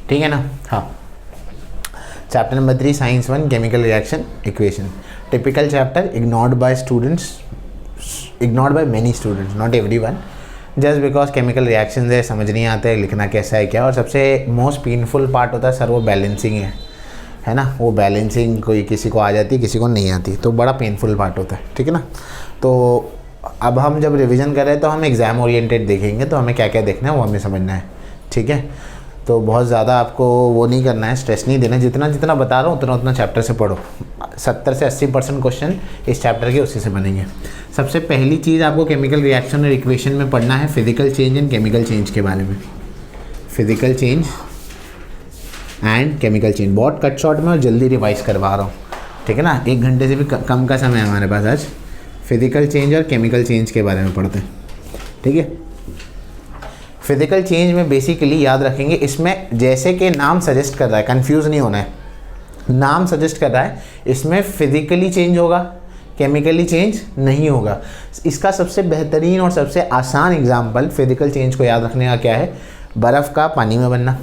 ठीक है ना। हाँ, chapter number 3 science 1 chemical reaction equation, typical chapter, ignored bye students, ignored by many students, not everyone, just because chemical reaction है, समझ नहीं आता है लिखना कैसा है क्या। और सबसे मोस्ट पेनफुल पार्ट होता है सर वो बैलेंसिंग है ना, वो बैलेंसिंग कोई किसी को आ जाती है किसी को नहीं आती, तो बड़ा पेनफुल पार्ट होता है, ठीक है ना। तो अब हम जब रिवीजन कर रहे हैं तो हम एग्ज़ाम ओरिएंटेड देखेंगे, तो हमें क्या क्या देखना है वो हमें समझना है, ठीक है। तो बहुत ज़्यादा आपको वो नहीं करना है, स्ट्रेस नहीं देना, जितना जितना बता रहा हूँ उतना उतना चैप्टर से पढ़ो। 70 से 80% क्वेश्चन इस चैप्टर के उसी से बनेंगे। सबसे पहली चीज़ आपको केमिकल रिएक्शन और इक्वेशन में पढ़ना है physical change and chemical change के बारे में। Physical change and chemical change, बहुत कट शॉर्ट में और जल्दी रिवाइज करवा रहा हूँ, ठीक है ना। 1 घंटे से भी कम का समय है हमारे पास आज। फिजिकल चेंज और केमिकल चेंज के बारे में पढ़ते हैं, ठीक है। फिजिकल चेंज में बेसिकली याद रखेंगे, इसमें जैसे कि नाम सजेस्ट कर रहा है, कंफ्यूज नहीं होना है, नाम सजेस्ट कर रहा है इसमें फिजिकली चेंज होगा, केमिकली चेंज नहीं होगा। इसका सबसे बेहतरीन और सबसे आसान एग्जाम्पल फिजिकल चेंज को याद रखने का क्या है, बर्फ़ का पानी में बनना।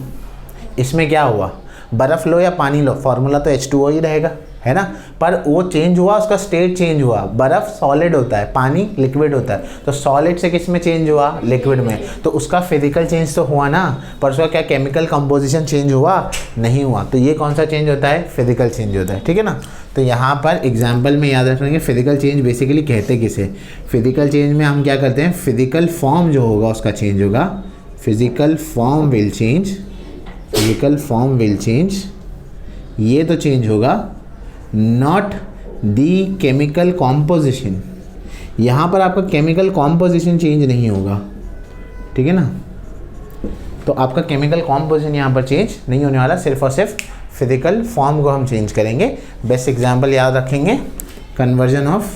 इसमें क्या हुआ, बर्फ़ लो या पानी लो, फार्मूला तो H2O ही रहेगा, है ना। पर वो चेंज हुआ, उसका स्टेट चेंज हुआ। बर्फ़ सॉलिड होता है, पानी लिक्विड होता है, तो सॉलिड से किस में चेंज हुआ, लिक्विड में, तो उसका फिजिकल चेंज तो हुआ ना, पर उसका क्या केमिकल कंपोजिशन चेंज हुआ, नहीं हुआ। तो ये कौन सा चेंज होता है, फिजिकल चेंज होता है, ठीक है ना। तो यहाँ पर एग्जाम्पल में याद रखेंगे फिजिकल चेंज बेसिकली कहते किसे, फिजिकल चेंज में हम क्या करते हैं, फिजिकल फॉर्म जो होगा उसका चेंज होगा, physical form will change, physical form will change, ये तो चेंज होगा, नॉट दी केमिकल कॉम्पोजिशन। यहाँ पर आपका केमिकल कॉम्पोजिशन चेंज नहीं होगा, ठीक है ना। तो आपका केमिकल कॉम्पोजिशन यहाँ पर चेंज नहीं होने वाला, सिर्फ और सिर्फ फिजिकल फॉर्म को हम चेंज करेंगे। बेस्ट एग्जांपल याद रखेंगे, कन्वर्जन ऑफ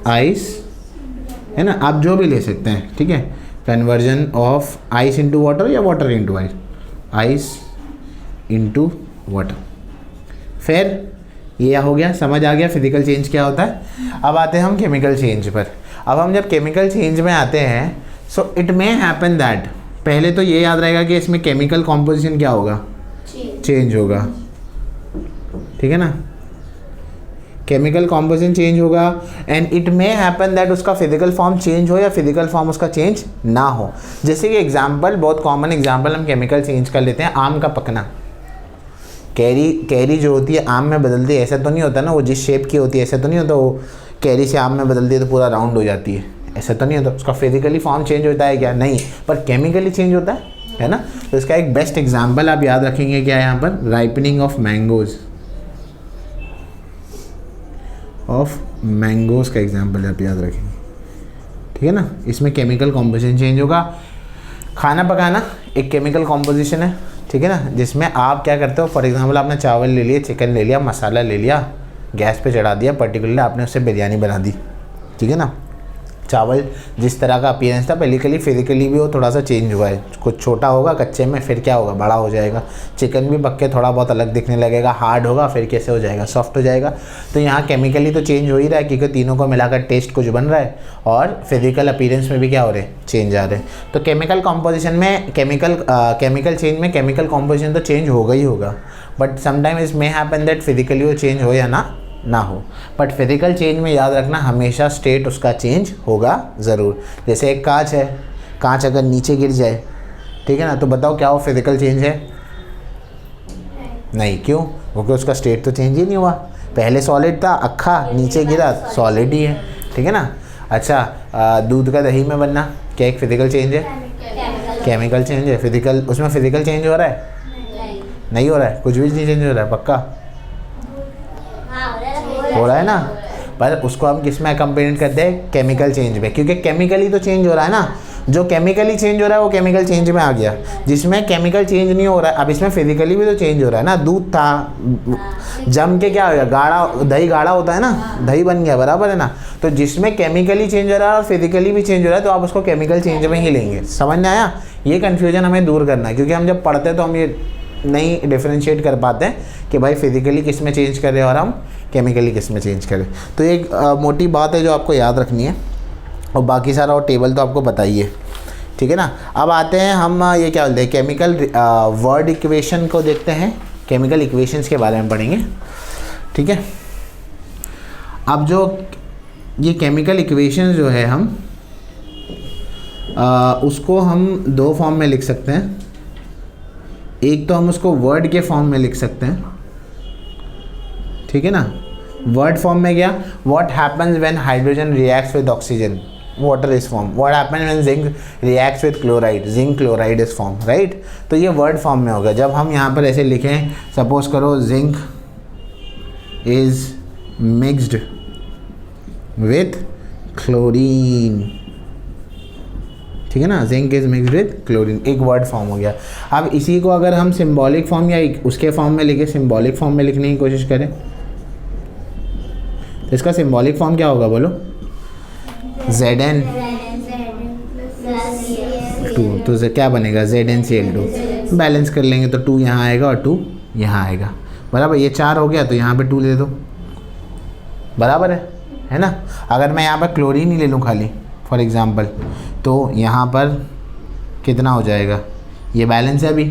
आइस, है ना, आप जो भी ले सकते हैं, ठीक है। Conversion of ice into water या water into ice, ice into water. फिर ये हो गया, समझ आ गया फिजिकल चेंज क्या होता है। अब आते हैं हम केमिकल चेंज पर। अब हम जब केमिकल चेंज में आते हैं, so it may happen that, पहले तो ये याद रहेगा कि इसमें केमिकल कॉम्पोजिशन क्या होगा, चेंज होगा, ठीक है ना। केमिकल कॉम्पोजिशन चेंज होगा and it may happen that उसका फिजिकल फॉर्म चेंज हो या फिजिकल फॉर्म उसका चेंज ना हो। जैसे कि एग्जांपल, बहुत कॉमन एग्जांपल हम केमिकल चेंज कर लेते हैं, आम का पकना। कैरी जो होती है आम में बदलती है, ऐसा तो नहीं होता ना, वो जिस शेप की होती है ऐसा तो नहीं होता, वो कैरी से आम में बदलती है तो पूरा राउंड हो जाती है, ऐसा तो नहीं होता। उसका फिजिकली फॉर्म चेंज होता है क्या, नहीं, पर केमिकली चेंज होता है ना। तो इसका एक बेस्ट एग्जाम्पल आप याद रखेंगे क्या है यहाँ पर, राइपनिंग ऑफ मैंगोज, का एग्जाम्पल आप याद रखेंगे, ठीक है ना। इसमें केमिकल कॉम्पोजिशन चेंज होगा। खाना पकाना एक केमिकल कॉम्पोजिशन है, ठीक है ना, जिसमें आप क्या करते हो, फॉर एग्जांपल आपने चावल ले लिया, चिकन ले लिया, मसाला ले लिया, गैस पे चढ़ा दिया, पर्टिकुलरली आपने उससे बिरयानी बना दी, ठीक है ना। चावल जिस तरह का अपीयरेंस था बेसिकली फिजिकली भी वो थोड़ा सा चेंज हुआ है, कुछ छोटा होगा कच्चे में, फिर क्या होगा, बड़ा हो जाएगा। चिकन भी पक के थोड़ा बहुत अलग दिखने लगेगा, हार्ड होगा, फिर कैसे हो जाएगा, सॉफ्ट हो जाएगा। तो यहाँ केमिकली तो चेंज हो ही रहा है, क्योंकि तीनों को मिलाकर टेस्ट कुछ बन रहा है और फिजिकल अपीयरेंस में भी क्या हो रहे हैं, चेंज आ रहे हैं। तो केमिकल कॉम्पोजिशन में केमिकल चेंज में केमिकल कॉम्पोजिशन तो चेंज होगा ही होगा, but sometimes may happen that physically वो चेंज हो या ना हो। बट फिजिकल चेंज में याद रखना हमेशा स्टेट उसका चेंज होगा ज़रूर। जैसे एक कांच है, कांच अगर नीचे गिर जाए, ठीक है ना, तो बताओ क्या वो फिजिकल चेंज है, नहीं, क्यों, क्योंकि उसका स्टेट तो चेंज ही नहीं हुआ। पहले सॉलिड था, अक्खा नीचे गिरा, सॉलिड ही है, ठीक है ना। अच्छा, दूध का दही में बनना क्या एक फिजिकल चेंज है, केमिकल चेंज है। फिजिकल, उसमें फिजिकल चेंज हो रहा है, नहीं हो रहा है, कुछ भी नहीं चेंज हो रहा है, पक्का हो रहा है ना। पर उसको हम किस में कंपेयर करते हैं, केमिकल चेंज में, क्योंकि केमिकली तो चेंज हो रहा है ना। जो केमिकली चेंज हो रहा है वो केमिकल चेंज में आ गया, जिसमें केमिकल चेंज नहीं हो रहा है। अब इसमें फिजिकली भी तो चेंज हो रहा है ना, दूध था जम के क्या हो गया, गाढ़ा, दही गाढ़ा होता है ना, दही बन गया, बराबर है ना। तो जिसमें केमिकली चेंज हो रहा है और फिजिकली भी चेंज हो रहा है, तो आप उसको केमिकल चेंज में ही लेंगे। समझ में आया, ये कन्फ्यूजन हमें दूर करना है, क्योंकि हम जब पढ़ते हैं तो हम ये नहीं डिफरेंशिएट कर पाते हैं कि भाई फिजिकली किस में चेंज कर रहे हैं और हम केमिकली किस में चेंज करें। तो एक मोटी बात है जो आपको याद रखनी है, और बाकी सारा और टेबल तो आपको बताइए। ठीक है ना। अब आते हैं हम ये क्या बोलते हैं, केमिकल वर्ड इक्वेशन को देखते हैं, केमिकल इक्वेशंस के बारे में पढ़ेंगे, ठीक है। अब जो ये केमिकल इक्वेशंस जो है हम उसको हम दो फॉर्म में लिख सकते हैं। एक तो हम उसको वर्ड के फॉर्म में लिख सकते हैं, ठीक है ना। वर्ड फॉर्म में क्या, what happens when hydrogen reacts with oxygen, water is form. What happens when zinc reacts with chloride, zinc chloride is form, right. तो ये वर्ड फॉर्म में होगा। जब हम यहाँ पर ऐसे लिखें, सपोज करो zinc is mixed with chlorine, ठीक है ना, zinc is mixed with chlorine, एक वर्ड फॉर्म हो गया। अब इसी को अगर हम सिंबॉलिक फॉर्म या उसके फॉर्म में लिखे, सिंबॉलिक फॉर्म में लिखने की कोशिश करें, तो इसका सिंबॉलिक फॉर्म क्या होगा बोलो, Zn 2, तो क्या बनेगा ZnCl2। बैलेंस कर लेंगे तो 2 यहाँ आएगा और 2 यहाँ आएगा, बराबर। ये 4 हो गया तो यहाँ पे 2 दे दो, बराबर है ना। अगर मैं यहाँ पर क्लोरीन ही ले लूँ खाली फॉर एग्जांपल, तो यहाँ पर कितना हो जाएगा, ये बैलेंस है अभी,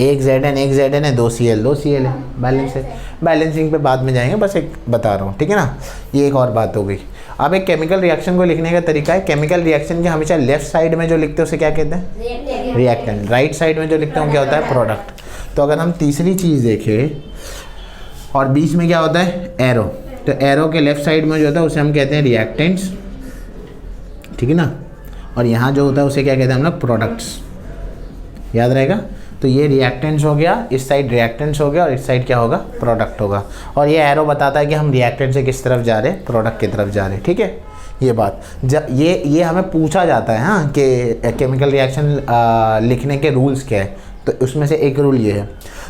एक Zn है, 2 Cl है, बैलेंस है। बैलेंसिंग पे बाद में जाएंगे, बस एक बता रहा हूँ, ठीक है ना। ये एक और बात हो गई। अब एक केमिकल रिएक्शन को लिखने का तरीका है, केमिकल रिएक्शन के हमेशा लेफ्ट साइड में जो लिखते हैं उसे क्या कहते हैं, रिएक्टेंट। राइट साइड में जो लिखते हैं क्या होता है, प्रोडक्ट। तो अगर हम तीसरी चीज़ देखें और बीच में क्या होता है, एरो, तो एरो के लेफ्ट साइड में जो होता है उसे हम कहते हैं रिएक्टेंट्स, ठीक है ना। और यहाँ जो होता है उसे क्या कहते हैं हम लोग, प्रोडक्ट्स, याद रहेगा। तो ये रिएक्टेंट्स हो गया, इस साइड रिएक्टेंट्स हो गया और इस साइड क्या होगा, प्रोडक्ट होगा। और ये एरो बताता है कि हम रिएक्टेंट से किस तरफ जा रहे हैं, प्रोडक्ट की तरफ जा रहे हैं, ठीक है। ये बात ये हमें पूछा जाता है हाँ, कि केमिकल रिएक्शन लिखने के रूल्स क्या है, तो उसमें से एक रूल ये है।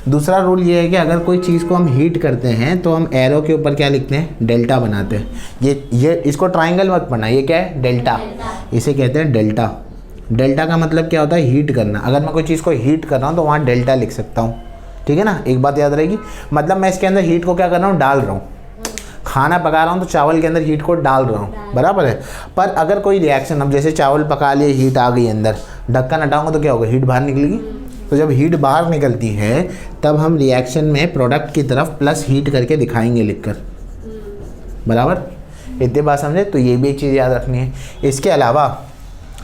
दूसरा रूल ये है कि अगर कोई चीज़ को हम हीट करते हैं तो हम एरो के ऊपर क्या लिखते हैं, डेल्टा बनाते हैं। ये इसको ट्राइंगल मत पढ़ना, ये क्या है, डेल्टा, इसे कहते हैं डेल्टा। डेल्टा का मतलब क्या होता है, हीट करना। अगर मैं कोई चीज़ को हीट कर रहा हूँ तो वहाँ डेल्टा लिख सकता हूँ, ठीक है ना। एक बात याद रहेगी, मतलब मैं इसके अंदर हीट को क्या कर रहा हूँ, डाल रहा हूँ। खाना पका रहा हूँ तो चावल के अंदर हीट को डाल रहा हूँ, बराबर है। पर अगर कोई रिएक्शन, अब जैसे चावल पका लिए, हीट आ गई अंदर, ढक्कन हटाऊंगा तो क्या होगा, हीट बाहर निकलेगी। तो जब हीट बाहर निकलती है तब हम रिएक्शन में प्रोडक्ट की तरफ प्लस हीट करके दिखाएंगे लिखकर, बराबर। इतनी बात समझे। तो ये भी एक चीज़ याद रखनी है। इसके अलावा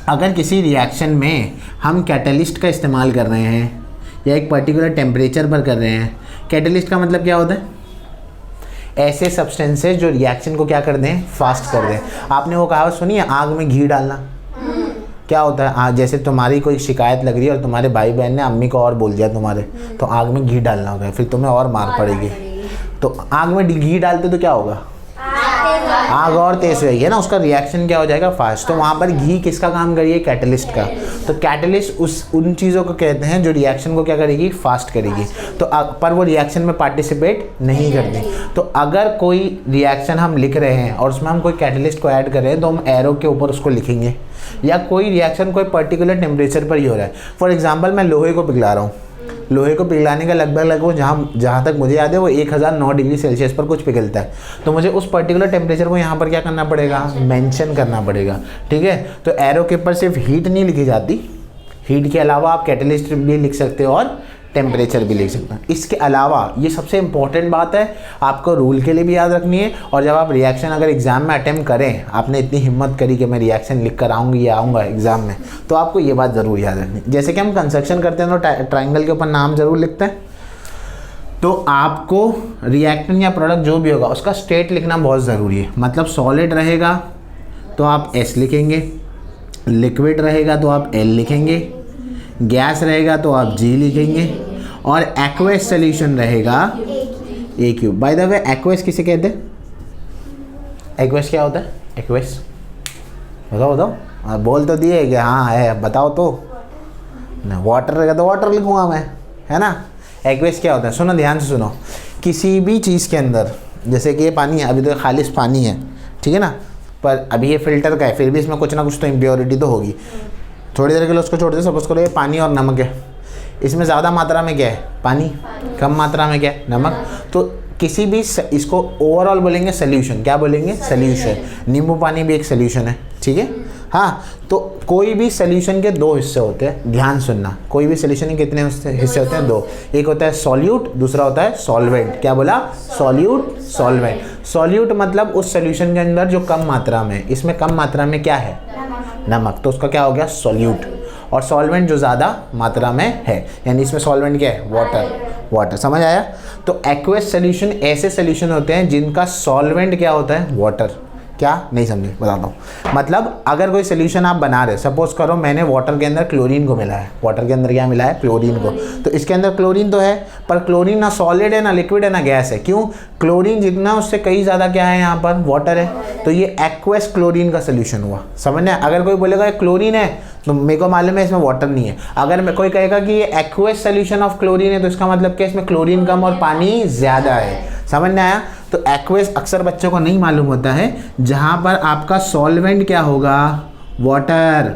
अगर किसी रिएक्शन में हम कैटलिस्ट का इस्तेमाल कर रहे हैं या एक पर्टिकुलर टेम्परेचर पर कर रहे हैं, कैटलिस्ट का मतलब क्या होता है, ऐसे सब्सटेंसेस जो रिएक्शन को क्या कर दें, फास्ट कर दें। आपने वो कहावत सुनी है, आग में घी डालना। क्या होता है, जैसे तुम्हारी कोई शिकायत लग रही है और तुम्हारे भाई बहन ने अम्मी को और बोल दिया तुम्हारे, तो आग में घी डालना होगा, फिर तुम्हें और मार पड़ेगी। तो आग में घी डालते तो क्या होगा, आग और तेज रहेगी, है ना, उसका रिएक्शन क्या हो जाएगा, फास्ट। तो वहाँ पर घी किसका काम करिए, कैटलिस्ट का। तो कैटलिस्ट उन चीज़ों को कहते हैं जो रिएक्शन को क्या करेगी, फास्ट करेगी। तो पर वो रिएक्शन में पार्टिसिपेट नहीं करती। तो अगर कोई रिएक्शन हम लिख रहे हैं और उसमें हम कोई कैटलिस्ट को ऐड कर रहे हैं तो हम एरो के ऊपर उसको लिखेंगे। या कोई रिएक्शन कोई पर्टिकुलर टेम्परेचर पर ही हो रहा है, फॉर एग्जाम्पल मैं लोहे को पिघला रहा हूँ, लोहे को पिघलाने का लगभग जहाँ तक मुझे याद है वो 1009 डिग्री सेल्सियस पर कुछ पिघलता है। तो मुझे उस पर्टिकुलर टेम्परेचर को यहाँ पर क्या करना पड़ेगा, मेंशन करना पड़ेगा, ठीक है। तो एरो के ऊपर सिर्फ हीट नहीं लिखी जाती, हीट के अलावा आप कैटलिस्ट भी लिख सकते हो और टेम्परेचर भी लिख सकते हैं। इसके अलावा ये सबसे इंपॉर्टेंट बात है, आपको रूल के लिए भी याद रखनी है। और जब आप रिएक्शन अगर एग्जाम में अटेम्प्ट करें, आपने इतनी हिम्मत करी कि मैं रिएक्शन लिख कर आऊँगी या आऊँगा एग्जाम में, तो आपको ये बात ज़रूर याद रखनी है। जैसे कि हम कंस्ट्रक्शन करते हैं तो ट्राइंगल के ऊपर नाम ज़रूर लिखते हैं, तो आपको रिएक्टेंट या प्रोडक्ट जो भी होगा उसका स्टेट लिखना बहुत ज़रूरी है। मतलब सॉलिड रहेगा तो आप S लिखेंगे, लिक्विड रहेगा तो आप L लिखेंगे, गैस रहेगा तो आप G लिखेंगे, और एक्वेस सोल्यूशन रहेगा AQ। By the way aqueous किसे कहते हैं, एक्वेस क्या होता है, एक्वेस बताओ बोल तो दिए कि हाँ है, बताओ तो ना। वाटर रहेगा तो वाटर लिखूंगा मैं, है ना। एक्वेस क्या होता है, सुनो ध्यान से सुनो। किसी भी चीज़ के अंदर, जैसे कि ये पानी है, अभी तो खालिश पानी है, ठीक है ना, पर अभी ये फिल्टर का है, फिर भी इसमें कुछ ना कुछ तो इम्प्योरिटी तो होगी। थोड़ी देर के लिए उसको छोड़ दे, सपोज करो ये पानी और नमक है, इसमें ज़्यादा मात्रा में क्या है, पानी, कम मात्रा में क्या है, नमक। तो किसी भी इसको ओवरऑल बोलेंगे सोल्यूशन, क्या बोलेंगे, सोल्यूशन। नींबू पानी भी एक सोल्यूशन है, ठीक है। हाँ, तो कोई भी सोल्यूशन के दो हिस्से होते हैं, ध्यान सुनना, कोई भी सोल्यूशन के कितने हिस्से होते हैं? दो। एक होता है सॉल्यूट, दूसरा होता है सॉल्वेंट। क्या बोला? Solute, solvent. सॉल्यूट मतलब उस सोल्यूशन के अंदर जो कम मात्रा में, इसमें कम मात्रा में क्या है? नमक, तो उसका क्या हो गया? सॉल्यूट। और सॉल्वेंट जो ज़्यादा मात्रा में है, यानी इसमें सॉल्वेंट क्या है? वाटर। वाटर, समझ आया? तो एक्वस सोल्यूशन ऐसे सोल्यूशन होते हैं जिनका सॉल्वेंट क्या होता है? वाटर। क्या? नहीं समझे, बताता हूँ। मतलब अगर कोई सोल्यूशन आप बना रहे, सपोज करो मैंने वाटर के अंदर क्लोरीन को मिला है, वाटर के अंदर क्या मिला है? क्लोरीन को। तो इसके अंदर क्लोरीन तो है, पर क्लोरीन ना सॉलिड है, ना लिक्विड है, ना गैस है। क्यों? क्लोरीन जितना उससे कई ज़्यादा क्या है यहाँ पर? वाटर है। तो ये एक्वस क्लोरीन का सोल्यूशन हुआ, समझ में? अगर कोई बोलेगा क्लोरीन है तो मेरे को मालूम है इसमें वाटर नहीं है। अगर कोई कहेगा कि ये एक्वस सोल्यूशन ऑफ क्लोरीन है, तो इसका मतलब क्या? इसमें क्लोरीन कम और पानी ज़्यादा है। समझ में आया? तो एक्वस अक्सर बच्चों को नहीं मालूम होता है, जहाँ पर आपका सॉल्वेंट क्या होगा? वाटर।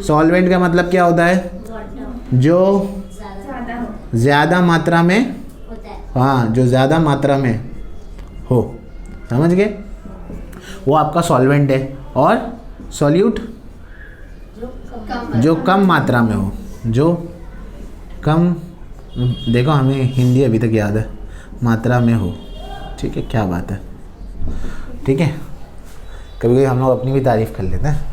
सॉल्वेंट का मतलब क्या होता है? जो ज़्यादा मात्रा में, हाँ, जो ज़्यादा मात्रा में हो, समझ गए? वो आपका सॉल्वेंट है। और सॉल्यूट जो कम मात्रा में हो, जो कम, देखो हमें हिंदी अभी तक याद है, मात्रा में हो। ठीक है, क्या बात है, ठीक है। कभी कभी हम लोग अपनी भी तारीफ़ कर लेते हैं।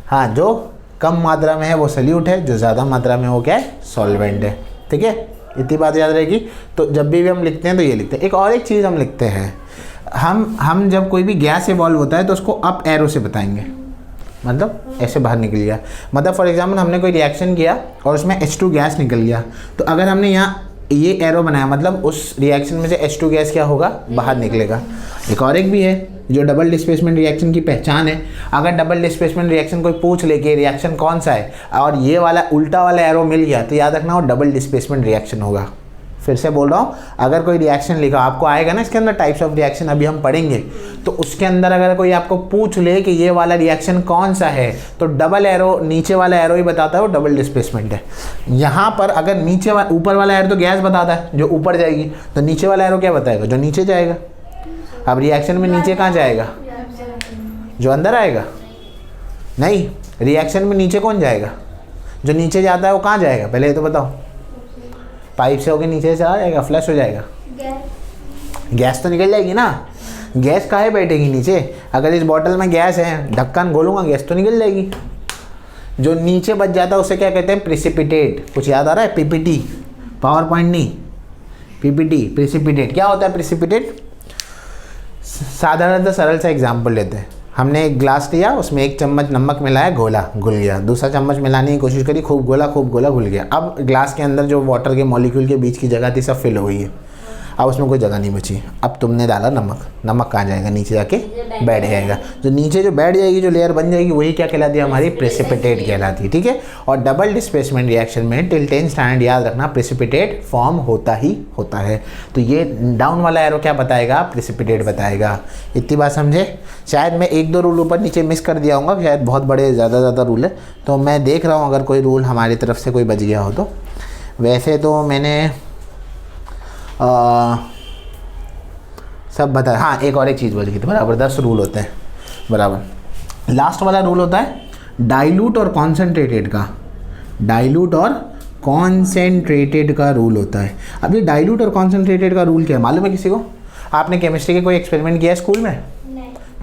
हाँ, जो कम मात्रा में है वो सॉल्यूट है, जो ज़्यादा मात्रा में वो क्या है? सॉल्वेंट है। ठीक है, इतनी बात याद रहेगी। तो जब भी हम लिखते हैं तो ये लिखते हैं। एक और एक चीज़ हम लिखते हैं, हम जब कोई भी गैस इवॉल्व होता है तो उसको अप एरो से बताएंगे, मतलब ऐसे बाहर निकल गया। मतलब फॉर एग्जांपल हमने कोई रिएक्शन किया और उसमें H2 गैस निकल गया, तो अगर हमने यहाँ ये एरो बनाया, मतलब उस रिएक्शन में से H2 गैस क्या होगा? बाहर निकलेगा। एक भी है जो डबल डिस्प्लेसमेंट रिएक्शन की पहचान है। अगर डबल डिस्प्लेसमेंट रिएक्शन कोई पूछ ले कि रिएक्शन कौन सा है और ये वाला उल्टा वाला एरो मिल गया, तो याद रखना वो डबल डिस्प्लेसमेंट रिएक्शन होगा। फिर से बोल रहा हूँ, अगर कोई रिएक्शन लिखा आपको आएगा ना, इसके अंदर टाइप्स ऑफ रिएक्शन अभी हम पढ़ेंगे, तो उसके अंदर अगर कोई आपको पूछ ले कि ये वाला रिएक्शन कौन सा है, तो डबल एरो, नीचे वाला एरो ही बताता है वो डबल डिस्प्लेसमेंट है। यहाँ पर अगर नीचे वाला, ऊपर वाला एरो तो गैस बताता है जो ऊपर जाएगी, तो नीचे वाला एरो क्या बताएगा? जो नीचे जाएगा। अब रिएक्शन में नीचे कहाँ जाएगा? जो अंदर आएगा? नहीं, रिएक्शन में नीचे कौन जाएगा? जो नीचे जाता है वो कहाँ जाएगा? पहले ये तो बताओ। पाइप से होकर नीचे चला जाएगा, फ्लश हो जाएगा, गैस तो निकल जाएगी ना। गैस काहे बैठेगी नीचे? अगर इस बॉटल में गैस है, ढक्कन खोलूंगा, गैस तो निकल जाएगी। जो नीचे बच जाता है उसे क्या कहते हैं? प्रेसिपिटेट। कुछ याद आ रहा है? पीपीटी, पावर पॉइंट नहीं, पीपीटी, प्रेसिपिटेट। क्या होता है प्रेसिपिटेट? साधारणतः सरल सा एग्जाम्पल लेते हैं। हमने एक ग्लास लिया, उसमें 1 चम्मच नमक मिलाया, घोला, घुल गया। दूसरा चम्मच मिलाने की कोशिश करी, खूब घोला, घुल गया। अब ग्लास के अंदर जो वाटर के मॉलिक्यूल के बीच की जगह थी सब फिल हो गई है। अब उसमें कोई जगह नहीं बची। अब तुमने डाला नमक, नमक कहाँ जाएगा? नीचे जाके बैठ जाएगा। जो नीचे जो बैठ जाएगी, जो लेयर बन जाएगी, वही क्या कहलाती है? हमारी प्रेसिपिटेट कहलाती है। ठीक है। और डबल डिस्प्लेसमेंट रिएक्शन में टिल 10th स्टैंडर्ड याद रखना, प्रेसिपिटेट फॉर्म होता ही होता है। तो ये डाउन वाला एरो क्या बताएगा? प्रेसिपिटेट बताएगा। इतनी बात समझे? शायद मैं 1-2 रूल ऊपर नीचे मिस कर दिया हूँ, शायद बहुत बड़े ज़्यादा रूल है, तो मैं देख रहा हूँ अगर कोई रूल हमारी तरफ से कोई बच गया हो तो। वैसे तो मैंने सब बताया। हाँ, एक और एक चीज़ बच गई थी, बराबर 10 रूल होते हैं बराबर। लास्ट वाला रूल होता है डाइल्यूट और कॉन्सेंट्रेटेड का। डाइल्यूट और कॉन्सेंट्रेटेड का रूल होता है। अब ये डाइल्यूट और कॉन्सेंट्रेटेड का रूल क्या है मालूम है किसी को? आपने केमिस्ट्री के कोई एक्सपेरिमेंट किया है स्कूल में?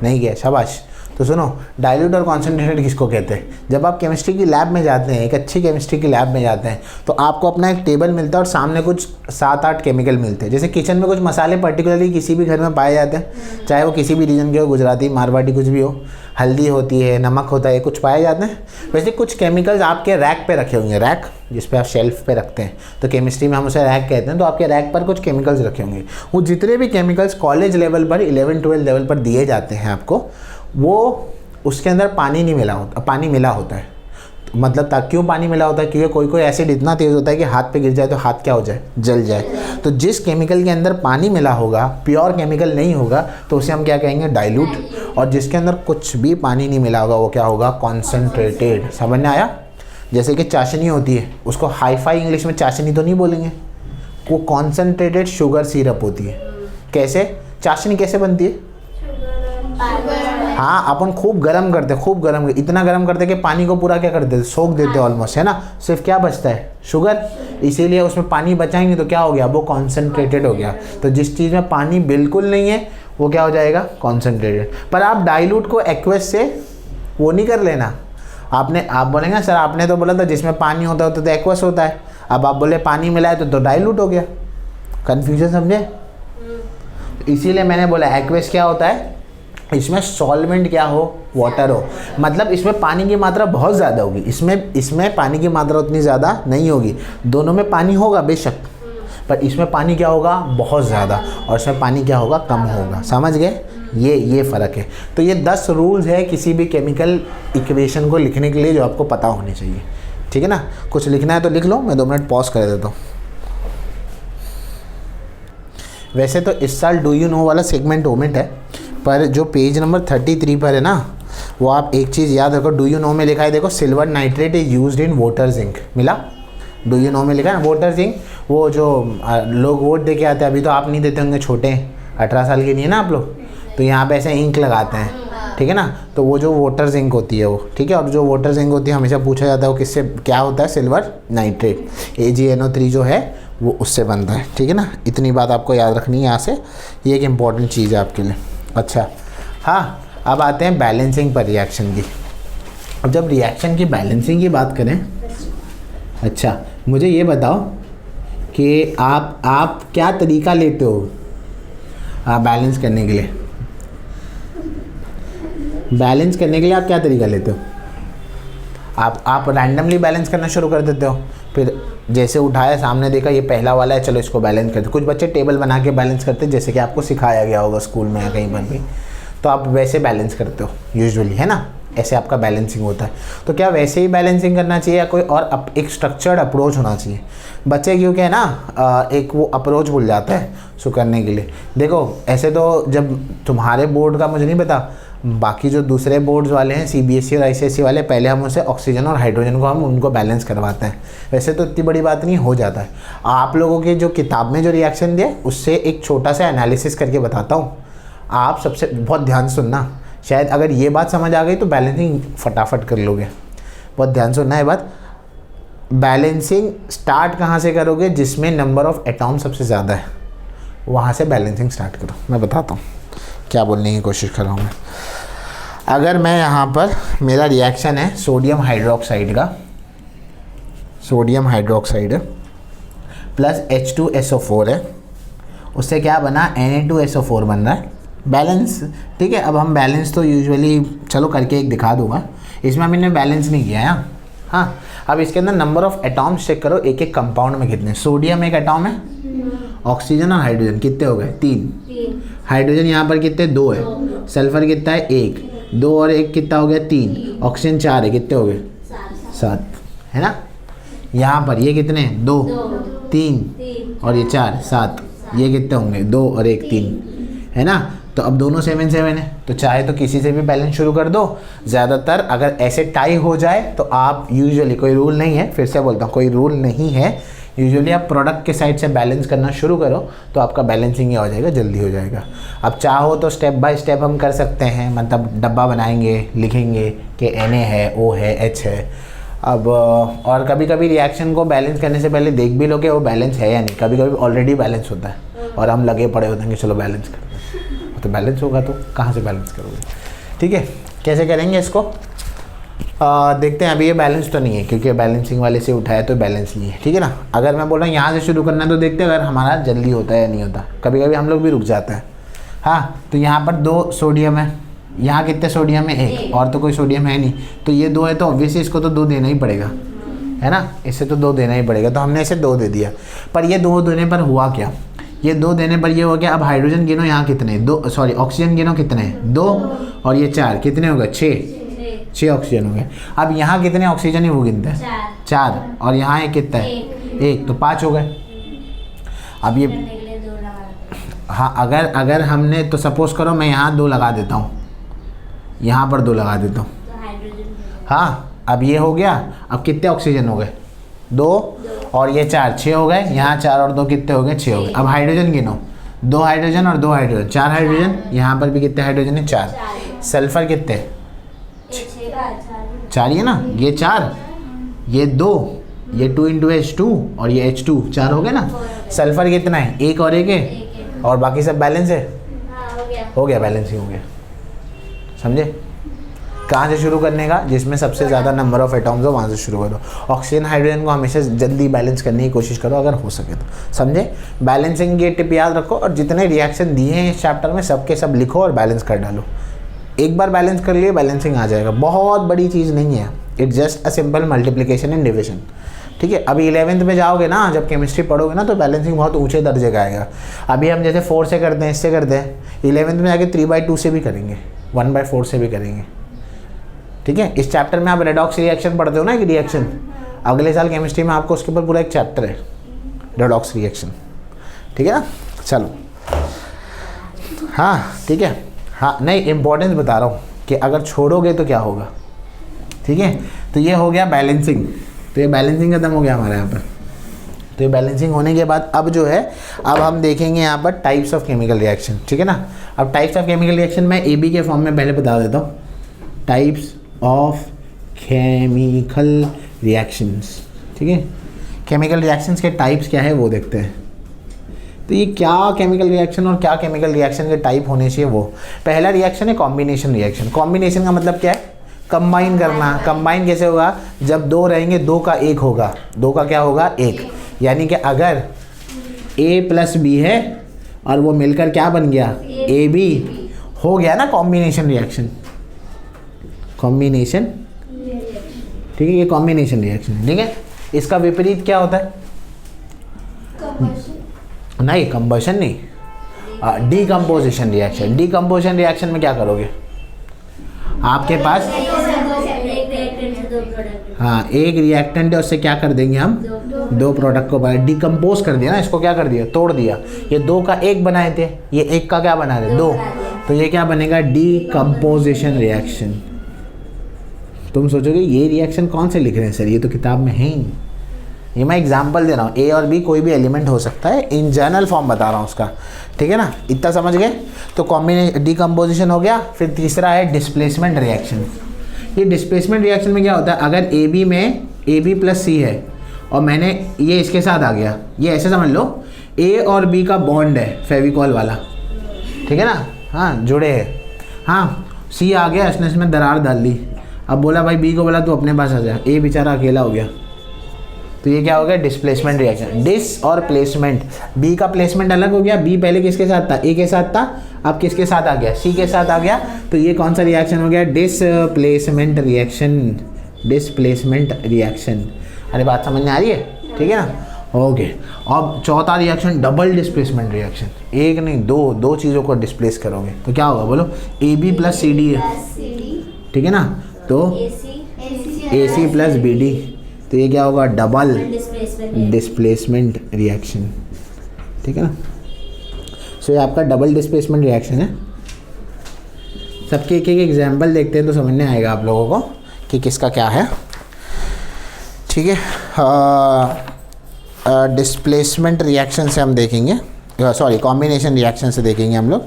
नहीं किया, शाबाश। तो सुनो, डाइल्यूट और कॉन्सेंट्रेटेड किसको कहते हैं? जब आप केमिस्ट्री की लैब में जाते हैं, एक अच्छी केमिस्ट्री की लैब में जाते हैं, तो आपको अपना एक टेबल मिलता है और सामने कुछ 7-8 केमिकल मिलते हैं। जैसे किचन में कुछ मसाले पर्टिकुलरली किसी भी घर में पाए जाते हैं, चाहे वो किसी भी रीजन के हो, गुजराती, मारवाड़ी, कुछ भी हो। हल्दी होती है, नमक होता है, कुछ पाए जाते हैं। वैसे कुछ केमिकल्स आपके रैक पे रखे होंगे, रैक जिस पे आप शेल्फ पे रखते हैं, तो केमिस्ट्री में हम उसे रैक कहते हैं। तो आपके रैक पर कुछ केमिकल्स रखे होंगे। वो जितने भी केमिकल्स कॉलेज लेवल पर, 11-12 लेवल पर दिए जाते हैं आपको, वो उसके अंदर पानी नहीं मिला होता, पानी मिला होता है। मतलब क्यों पानी मिला होता है? क्योंकि कोई एसिड इतना तेज़ होता है कि हाथ पे गिर जाए तो हाथ क्या हो जाए? जल जाए। तो जिस केमिकल के अंदर पानी मिला होगा, प्योर केमिकल नहीं होगा, तो उसे हम क्या कहेंगे? डाइल्यूट। और जिसके अंदर कुछ भी पानी नहीं मिला होगा वो क्या होगा? कॉन्सेंट्रेटेड। समझ में आया? जैसे कि चाशनी होती है, उसको हाई-फाई इंग्लिश में चाशनी तो नहीं बोलेंगे, वो कॉन्सेंट्रेटेड शुगर सिरप होती है। कैसे? चाशनी कैसे बनती है? हाँ, अपन खूब गर्म करते, खूब गर्म, इतना गर्म करते कि पानी को पूरा क्या कर देते, सोख देते ऑलमोस्ट, है ना। सिर्फ क्या बचता है, शुगर। इसीलिए उसमें पानी बचाएंगे तो क्या हो गया, वो कॉन्सेंट्रेटेड हो गया। तो जिस चीज़ में पानी बिल्कुल नहीं है वो क्या हो जाएगा, कॉन्सेंट्रेटेड। पर आप डाइल्यूट को एक्वस से वो नहीं कर लेना। आप बोलेंगे सर आपने तो बोला था जिसमें पानी होता है तो एक्वस होता है, अब आप बोले पानी मिला है तो डाइल्यूट हो गया। कन्फ्यूजन समझे? इसीलिए मैंने बोला एक्वस क्या होता है, इसमें सॉल्वेंट क्या हो, वाटर हो, मतलब इसमें पानी की मात्रा बहुत ज़्यादा होगी, इसमें पानी की मात्रा उतनी ज़्यादा नहीं होगी। दोनों में पानी होगा बेशक, पर इसमें पानी क्या होगा, बहुत ज़्यादा, और इसमें पानी क्या होगा, कम होगा। समझ गए? ये फ़र्क है। तो ये 10 रूल्स है किसी भी केमिकल इक्वेशन को लिखने के लिए जो आपको पता होने चाहिए। ठीक है ना? कुछ लिखना है तो लिख लो, मैं 2 मिनट पॉज कर देता हूँ। वैसे तो इस साल डू यू नो वाला सेगमेंट ओमिट है, पर जो पेज नंबर 33 पर है ना, वो आप एक चीज़ याद रखो। डू यू नो में लिखा है, देखो, silver nitrate is used in voter zinc, मिला? डू यू नो में लिखा है वोटर जिंक, वो जो लोग वोट दे के आते हैं, अभी तो आप नहीं देते होंगे, छोटे 18 साल के नहीं है ना आप लोग, तो यहाँ पे ऐसे इंक लगाते हैं, ठीक है ना। तो वो जो वोटर जिंक होती है वो, ठीक है, और जो वोटर जिंक होती है हमेशा पूछा जाता है वो किससे क्या होता है, सिल्वर नाइट्रेट, AgNO3 जो है वो उससे बनता है। ठीक है ना, इतनी बात आपको याद रखनी है यहाँ से, ये एक इम्पॉर्टेंट चीज़ है आपके लिए। अच्छा, हाँ, अब आते हैं बैलेंसिंग पर रिएक्शन की। अब जब रिएक्शन की बैलेंसिंग की बात करें, अच्छा मुझे ये बताओ कि आप क्या तरीका लेते हो बैलेंस करने के लिए? बैलेंस करने के लिए आप क्या तरीका लेते हो? आप रैंडमली बैलेंस करना शुरू कर देते हो, फिर जैसे उठाया सामने देखा ये पहला वाला है, चलो इसको बैलेंस करते। कुछ बच्चे टेबल बना के बैलेंस करते हैं, जैसे कि आपको सिखाया गया होगा स्कूल में या कहीं पर भी, तो आप वैसे बैलेंस करते हो यूजुअली, है ना, ऐसे आपका बैलेंसिंग होता है। तो क्या वैसे ही बैलेंसिंग करना चाहिए या कोई और एक स्ट्रक्चर्ड अप्रोच होना चाहिए? बच्चे क्योंकि है ना एक वो अप्रोच भूल जाता है सो करने के लिए। देखो ऐसे तो जब तुम्हारे बोर्ड का मुझे नहीं पता, बाकी जो दूसरे बोर्ड्स वाले हैं CBSE और ICSE वाले, पहले हम उसे ऑक्सीजन और हाइड्रोजन को हम उनको बैलेंस करवाते हैं। वैसे तो इतनी बड़ी बात नहीं, हो जाता है। आप लोगों के जो किताब में जो रिएक्शन दिया उससे एक छोटा सा एनालिसिस करके बताता हूँ, आप सबसे बहुत ध्यान सुनना, शायद अगर ये बात समझ आ गई तो बैलेंसिंग फटाफट कर लोगे। बहुत ध्यान सुनना है बात। बैलेंसिंग स्टार्ट कहाँ से करोगे? जिसमें नंबर ऑफ एटॉम सबसे ज़्यादा है, वहाँ से बैलेंसिंग स्टार्ट करो। मैं बताता हूँ क्या बोलने की कोशिश कर रहा हूँ मैं। अगर मैं यहाँ पर, मेरा रिएक्शन है सोडियम हाइड्रोक्साइड का, सोडियम हाइड्रोक्साइड प्लस H2SO4 है, उससे क्या बना, Na2SO4 बन रहा है, बैलेंस। ठीक है, अब हम बैलेंस तो यूजुअली चलो करके एक दिखा दूंगा, इसमें मैंने बैलेंस नहीं किया है। हाँ, अब इसके अंदर नंबर ऑफ एटॉम्स चेक करो, एक एक कंपाउंड में कितने। सोडियम एक एटॉम है, ऑक्सीजन और हाइड्रोजन कितने हो गए, 3। हाइड्रोजन यहाँ पर कितने, 2 है। सल्फर कितना है, 1। 2 और 1 कितना हो गया, 3। ऑक्सीजन 4 है, कितने हो गए, 7, है ना। यहाँ पर ये कितने, 2, 3 और ये 4, 7। ये कितने होंगे, 2 और 1, 3, है ना। तो अब दोनों 7 7 है, तो चाहे तो किसी से भी बैलेंस शुरू कर दो। ज़्यादातर अगर ऐसे टाई हो जाए तो आप यूजुअली, कोई रूल नहीं है, फिर से बोलता हूँ कोई रूल नहीं है, यूजुअली आप प्रोडक्ट के साइड से बैलेंस करना शुरू करो तो आपका बैलेंसिंग ये हो जाएगा, जल्दी हो जाएगा। अब चाहो तो स्टेप बाय स्टेप हम कर सकते हैं, मतलब डब्बा बनाएंगे, लिखेंगे कि Na है, O है, H है। अब और कभी कभी रिएक्शन को बैलेंस करने से पहले देख भी लो कि वो बैलेंस है या नहीं। कभी कभी ऑलरेडी बैलेंस होता है और हम लगे पड़े होते हैं कि चलो बैलेंस करते हैं, तो बैलेंस होगा तो कहाँ से बैलेंस करोगे? ठीक है, कैसे करेंगे इसको देखते हैं। अभी ये बैलेंस तो नहीं है क्योंकि बैलेंसिंग वाले से उठाया तो बैलेंस नहीं है, ठीक है ना। अगर मैं बोल रहा हूँ यहाँ से शुरू करना है तो देखते हैं अगर हमारा जल्दी होता है या नहीं होता। कभी कभी हम लोग भी रुक जाते हैं। हाँ, तो यहाँ पर 2 सोडियम है, यहाँ कितने सोडियम है, 1, और तो कोई सोडियम है नहीं, तो ये 2 है, तो ऑब्वियसली इसको तो 2 देना ही पड़ेगा, है ना। इससे तो 2 देना ही पड़ेगा, तो हमने इसे 2 दे दिया। पर ये 2 देने पर हुआ क्या, ये 2 देने पर ये हो गया। अब हाइड्रोजन गिनो, यहाँ कितने, 2, सॉरी ऑक्सीजन गिनो कितने हैं, 2 और ये 4, कितने हो गए, 6 ऑक्सीजन हो गए। अब यहाँ कितने ऑक्सीजन है वो गिनते हैं, 4, और यहाँ एक कितना है, 1, तो 5 हो गए। अब ये हाँ, अगर हमने तो सपोज करो मैं यहाँ 2 लगा देता हूँ, यहाँ पर 2 लगा देता हूँ। हाँ, अब ये हो गया। अब कितने ऑक्सीजन हो गए, 2 और ये 4, 6 हो गए। यहाँ 4 और 2 कितने हो गए, 6 हो गए। अब हाइड्रोजन गिनो, 2 हाइड्रोजन और 2 हाइड्रोजन, 4 हाइड्रोजन। यहाँ पर भी कितने हाइड्रोजन है, 4। सल्फर कितने? ये 6 का 4 4 ही है ना, ये 4, ये 2, ये 2 इंटू H2 और ये H2, 4 हो गए ना। सल्फर कितना है? 1 और 1 है, और बाकी सब बैलेंस है। हाँ हो गया, बैलेंसिंग हो गया। समझे? कहाँ से शुरू करने का? जिसमें सबसे ज़्यादा नंबर ऑफ एटॉम्स हो वहाँ से शुरू करो। ऑक्सीजन हाइड्रोजन को हमेशा जल्दी बैलेंस करने की कोशिश करो अगर हो सके तो। समझे? बैलेंसिंग की टिप याद रखो, और जितने रिएक्शन दिए हैं इस चैप्टर में सबके सब लिखो और बैलेंस कर डालो। एक बार बैलेंस कर लिए बैलेंसिंग आ जाएगा, बहुत बड़ी चीज़ नहीं है। It's just a simple multiplication and division. ठीक है, अभी 11th में जाओगे ना, जब केमिस्ट्री पढ़ोगे ना, तो बैलेंसिंग बहुत ऊंचे दर्जे का आएगा। अभी हम जैसे 4 से करते हैं, इससे करते हैं, 11th में जाके 3/2 से भी करेंगे, 1/4 से भी करेंगे। ठीक है, इस चैप्टर में आप रेडॉक्स रिएक्शन पढ़ते हो ना, एक रिएक्शन, अगले साल केमिस्ट्री में आपको उसके ऊपर पूरा एक चैप्टर है, रेडॉक्स रिएक्शन। ठीक है ना, चलो। हाँ ठीक है, हाँ नहीं, इम्पोर्टेंस बता रहा हूँ कि अगर छोड़ोगे तो क्या होगा। ठीक है, तो ये हो गया बैलेंसिंग। तो ये बैलेंसिंग खत्म हो गया हमारे यहाँ पर। तो ये बैलेंसिंग होने के बाद अब जो है, अब हम देखेंगे यहाँ पर टाइप्स ऑफ केमिकल रिएक्शन। ठीक है ना, अब टाइप्स ऑफ केमिकल रिएक्शन मैं AB के फॉर्म में पहले बता देता हूँ। Types of chemical reactions. ठीक है, केमिकल रिएक्शंस के टाइप्स क्या है वो देखते हैं। तो ये क्या केमिकल रिएक्शन और क्या केमिकल रिएक्शन के टाइप होने चाहिए वो। पहला रिएक्शन है कॉम्बिनेशन रिएक्शन। कॉम्बिनेशन का मतलब क्या है? कंबाइन करना। कंबाइन कैसे होगा? जब 2 रहेंगे, 2 का 1 होगा, 2 का क्या होगा? 1। यानी कि अगर A + B है और वो मिलकर क्या बन गया? AB, हो गया ना कॉम्बिनेशन रिएक्शन। कॉम्बिनेशन, ठीक है, ये कॉम्बिनेशन रिएक्शन है। ठीक है, इसका विपरीत क्या होता है? नहीं, कंबशन नहीं, डीकम्पोजिशन रिएक्शन। डीकम्पोजिशन रिएक्शन में क्या करोगे? आपके पास हाँ एक रिएक्टेंट है, उससे क्या कर देंगे हम? 2 प्रोडक्ट को डिकम्पोज कर दिया ना, इसको क्या कर दिया? तोड़ दिया। ये 2 का 1 बनाए थे, ये 1 का क्या बना रहे? 2। तो ये क्या बनेगा? Decomposition reaction. तुम सोचोगे ये रिएक्शन कौन से लिख रहे हैं सर, ये तो किताब में है ही नहीं। ये मैं एग्जाम्पल दे रहा हूँ, A और B कोई भी एलिमेंट हो सकता है, इन जनरल फॉर्म बता रहा हूँ उसका। ठीक है ना, इतना समझ गए? तो कॉम्बिनेशन डीकम्पोजिशन हो गया। फिर तीसरा है डिस्प्लेसमेंट रिएक्शन। ये डिस्प्लेसमेंट रिएक्शन में क्या होता है? अगर AB में AB + C है और मैंने ये इसके साथ आ गया, ये ऐसे समझ लो A और B का बॉन्ड है फेविकॉल वाला। ठीक है ना, हाँ जुड़े हैं। हाँ C आ गया, इसने इसमें दरार डाल दी। अब बोला भाई B को बोला तू अपने पास आ जा, A बेचारा अकेला हो गया। तो ये क्या हो गया? Displacement reaction. डिस और प्लेसमेंट, B का प्लेसमेंट अलग हो गया। B पहले किसके साथ था? A के साथ था, अब किसके साथ आ गया? C के साथ आ गया। तो ये कौन सा रिएक्शन हो गया? Displacement reaction. Displacement reaction. अरे बात समझ में आ रही है? ठीक है ना, ओके। अब चौथा रिएक्शन डबल डिस्प्लेसमेंट रिएक्शन। एक नहीं, 2 चीज़ों को डिस्प्लेस करोगे तो क्या होगा बोलो? AB + CD है, ठीक है ना, तो AC + BD, तो ये क्या होगा? Double displacement reaction. ठीक है ना, सो ये आपका डबल डिस्प्लेसमेंट रिएक्शन है। सबके एक एक एग्जाम्पल देखते हैं तो समझ में आएगा आप लोगों को कि किसका क्या है। ठीक है, डिस्प्लेसमेंट रिएक्शन से हम देखेंगे, सॉरी कॉम्बिनेशन रिएक्शन से देखेंगे हम लोग।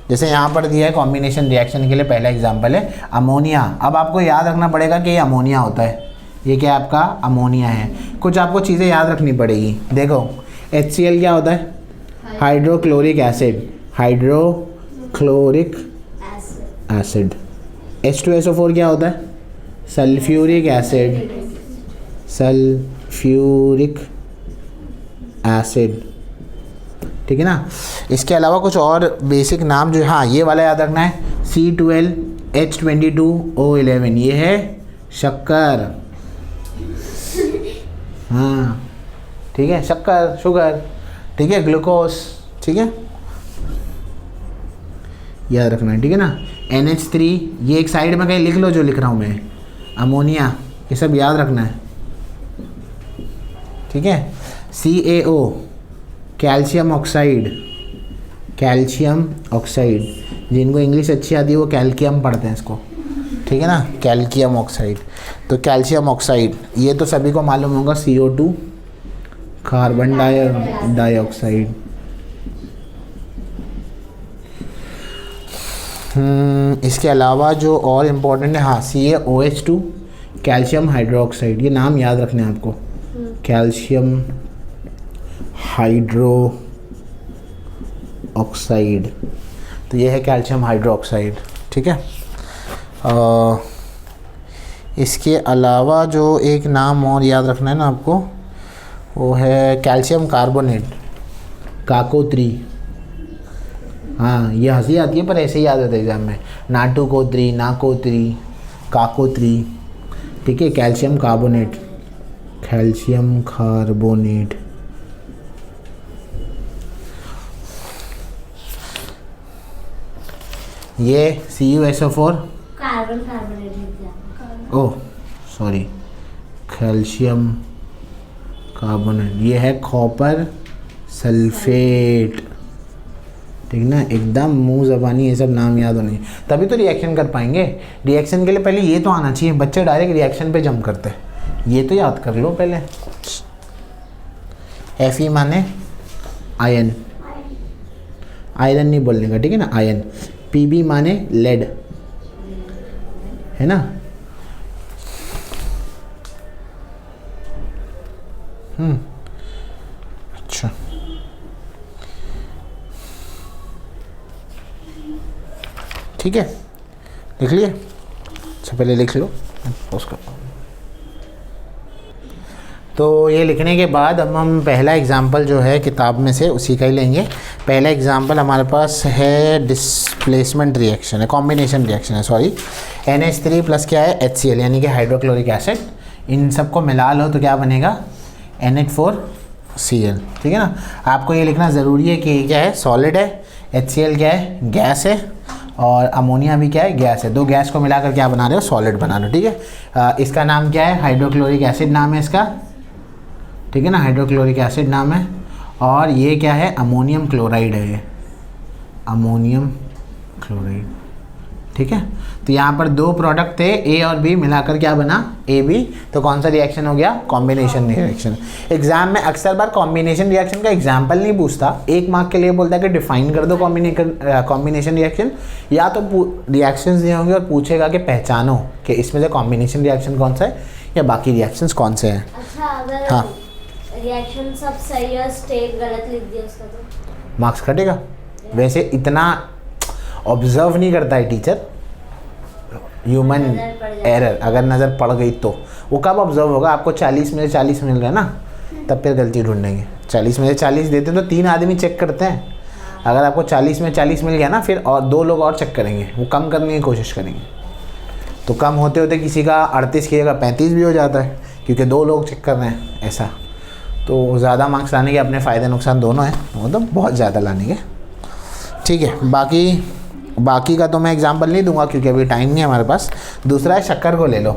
जैसे यहाँ पर दिया है कॉम्बिनेशन रिएक्शन के लिए पहला एग्जाम्पल है अमोनिया। अब आपको याद रखना पड़ेगा कि ये अमोनिया होता है। ये क्या आपका? अमोनिया है। कुछ आपको चीज़ें याद रखनी पड़ेगी। देखो HCl क्या होता है? Hydrochloric acid. Hydrochloric acid. H2SO4 क्या होता है? Sulphuric acid. Sulphuric acid. ठीक है ना, इसके अलावा कुछ और बेसिक नाम जो, हाँ ये वाला याद रखना है, C12H22O11, ये है शक्कर। हाँ ठीक है, शक्कर, शुगर, ठीक है, ग्लूकोज, ठीक है, याद रखना है। ठीक है ना, NH3, ये एक साइड में कहीं लिख लो जो लिख रहा हूँ मैं, अमोनिया, ये सब याद रखना है। ठीक है, CaO, calcium oxide. Calcium oxide, जिनको इंग्लिश अच्छी आती है वो कैल्कियम पढ़ते हैं इसको। ठीक है ना, कैल्शियम ऑक्साइड। तो कैल्शियम ऑक्साइड ये तो सभी को मालूम होगा, CO2, कार्बन डाइऑक्साइड। इसके अलावा जो और इम्पोर्टेंट है, हाँ, CaOH2 कैल्शियम हाइड्रोक्साइड, ये नाम याद रखने हैं आपको, कैल्शियम हाइड्रो ऑक्साइड, तो ये है कैल्शियम हाइड्रोक्साइड, ठीक है। इसके अलावा जो एक नाम और याद रखना है ना आपको, वो है कैल्शियम कार्बोनेट, काको3। हाँ, ये हंसी आती है पर ऐसे ही याद होता है एग्जाम में, नाटुको3, नाको3, काको3, ठीक है। Calcium carbonate, calcium carbonate. ये CuSO4, carbon carbonate. Oh sorry, calcium carbonate, ये है कॉपर सल्फेट, ठीक ना। एकदम मुंह ज़बानी ये सब नाम याद होने, तभी तो रिएक्शन कर पाएंगे। रिएक्शन के लिए पहले ये तो आना चाहिए, बच्चे डायरेक्ट रिएक्शन पे जंप करते हैं, ये तो याद कर लो पहले। Fe माने आयन, आयरन नहीं बोलने का, ठीक है ना, आयन। Pb माने लेड, है ना। अच्छा, ठीक है, लिख लिए। अच्छा पहले लिख लो, पोस्ट करता हूँ। तो ये लिखने के बाद अब हम पहला एग्जाम्पल जो है किताब में से उसी का ही लेंगे। पहला एग्जाम्पल हमारे पास है डिस्प्लेसमेंट रिएक्शन है, कॉम्बिनेशन रिएक्शन है, सॉरी। NH3 प्लस क्या है, HCl यानी कि हाइड्रोक्लोरिक एसिड। इन सबको मिला लो तो क्या बनेगा, NH4Cl, ठीक है ना। आपको ये लिखना ज़रूरी है कि ये क्या है, सॉलिड है, HCl क्या है, गैस है, और अमोनिया भी क्या है, गैस है। दो गैस को मिलाकर क्या बना रहे हो, सॉलिड बना रहे हो, ठीक है। इसका नाम क्या है, हाइड्रोक्लोरिक एसिड नाम है इसका, ठीक है ना, हाइड्रोक्लोरिक एसिड नाम है। और ये क्या है, अमोनियम क्लोराइड है, ये अमोनियम क्लोराइड, ठीक है। तो यहाँ पर दो प्रोडक्ट थे, A और B मिलाकर क्या बना, AB। तो कौन सा रिएक्शन हो गया, कॉम्बिनेशन रिएक्शन। एग्जाम में अक्सर बार कॉम्बिनेशन रिएक्शन का एग्जाम्पल नहीं पूछता, 1 मार्क के लिए बोलता है कि डिफाइन कर दो कॉम्बिनेशन रिएक्शन, या तो रिएक्शंस दिए होंगे और पूछेगा कि पहचानो कि इसमें से कॉम्बिनेशन रिएक्शन कौन सा है या बाकी रिएक्शंस कौन से हैं। अच्छा, अगर हाँ, रिएक्शन सब सही है, स्टेप गलत लिख दिया उसका तो मार्क्स कटेगा। वैसे इतना ऑब्जर्व नहीं करता है टीचर, ह्यूमन एरर, अगर नज़र पड़ गई तो वो कब ऑब्जर्व होगा, आपको 40 में से 40 मिल रहा है ना, तब फिर गलती ढूंढेंगे। 40 में से 40 देते हैं तो 3 आदमी चेक करते हैं, अगर आपको 40 में 40 मिल गया ना, फिर और 2 लोग और चेक करेंगे, वो कम करने की कोशिश करेंगे। तो कम होते होते किसी का 38 की जगह 35 भी हो जाता है, क्योंकि 2 लोग चेक कर रहे हैं ऐसा। तो ज़्यादा मार्क्स लाने के अपने फ़ायदे नुकसान दोनों हैं, मतलब बहुत ज़्यादा लाने के, ठीक है। बाकी का तो मैं एग्जांपल नहीं दूंगा क्योंकि अभी टाइम नहीं है हमारे पास। दूसरा है शक्कर को ले लो,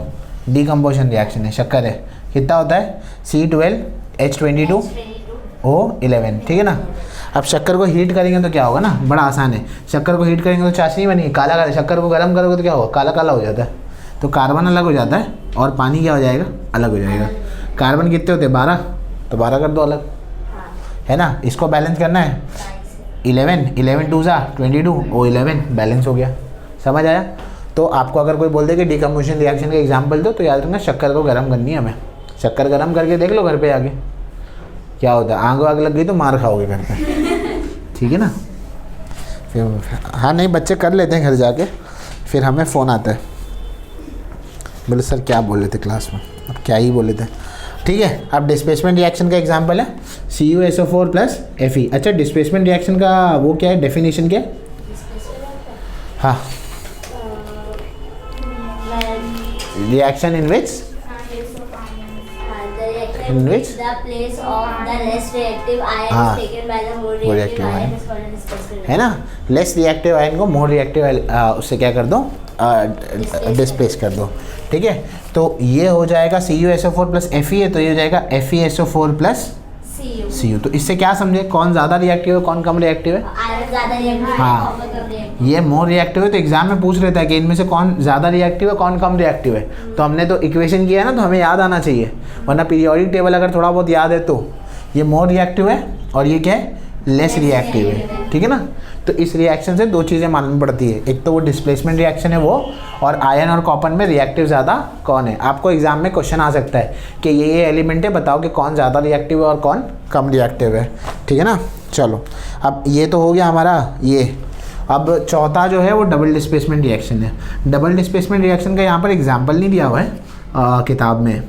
डीकम्पोजिशन रिएक्शन है, शक्कर है, कितना होता है, C12H22O11, ठीक है ना। अब शक्कर को हीट करेंगे तो क्या होगा ना, बड़ा आसान है। शक्कर को हीट करेंगे तो चाशनी बनेगी, काला काला। शक्कर को गर्म करोगे तो क्या होगा, काला काला हो जाता है। तो कार्बन अलग हो जाता है और पानी क्या हो जाएगा, अलग हो जाएगा। कार्बन कितने होते हैं, 12, तो 12 कर दो अलग, है ना। इसको बैलेंस करना है, 11 2 22, O11 बैलेंस हो गया, समझ आया। तो आपको अगर कोई बोल दे कि डीकम्पोजिशन रिएक्शन का एग्जांपल दो, तो याद रखना शक्कर को गर्म करनी है हमें। शक्कर गर्म करके देख लो घर पे आके क्या होता है, आग वाग लग गई तो मार खाओगे घर पे, ठीक है ना। फिर हाँ, नहीं बच्चे कर लेते हैं घर जाके, फिर हमें फ़ोन आता है, बोले सर क्या बोल रहे थे क्लास में, अब क्या ही बोले थे, ठीक है। अब डिस्प्लेसमेंट रिएक्शन का एग्जांपल है CuSO4 प्लस Fe। अच्छा, डिस्प्लेसमेंट रिएक्शन का वो क्या है, डेफिनेशन क्या है, हाँ, reaction in which in which the place of the less reactive ion हाँ, is taken by the more more reactive reactive ion ion, is called a displacement है ना। लेस रिएक्टिव आयन को मोर रिएक्टिव उससे क्या कर दो, displace कर दो, ठीक है। तो ये हो जाएगा CuSO4 प्लस Fe है, तो ये हो जाएगा FeSO4 प्लस Cu। तो इससे क्या समझे, कौन ज़्यादा रिएक्टिव है कौन कम रिएक्टिव है, आयन ज्यादा reactive है, हाँ। copper कम reactive। ये मोर रिएक्टिव है, तो एग्जाम में पूछ लेता है कि इनमें से कौन ज़्यादा रिएक्टिव है कौन कम रिएक्टिव है। तो हमने तो इक्वेशन किया है ना, तो हमें याद आना चाहिए, वरना पीरियोडिक टेबल अगर थोड़ा बहुत याद है तो ये मोर रिएक्टिव है और ये क्या है, लेस रिएक्टिव है, ठीक है ना। तो इस रिएक्शन से दो चीज़ें मालूम पड़ती है, एक तो वो डिस्प्लेसमेंट रिएक्शन है वो, और आयन और कॉपर में रिएक्टिव ज़्यादा कौन है। आपको एग्जाम में क्वेश्चन आ सकता है कि ये एलिमेंट है, बताओ कि कौन ज़्यादा रिएक्टिव है और कौन कम रिएक्टिव है, ठीक है ना। चलो अब ये तो हो गया हमारा ये। अब चौथा जो है वो डबल डिस्प्लेसमेंट रिएक्शन है। डबल डिस्प्लेसमेंट रिएक्शन का यहाँ पर एग्जाम्पल नहीं दिया हुआ है किताब में,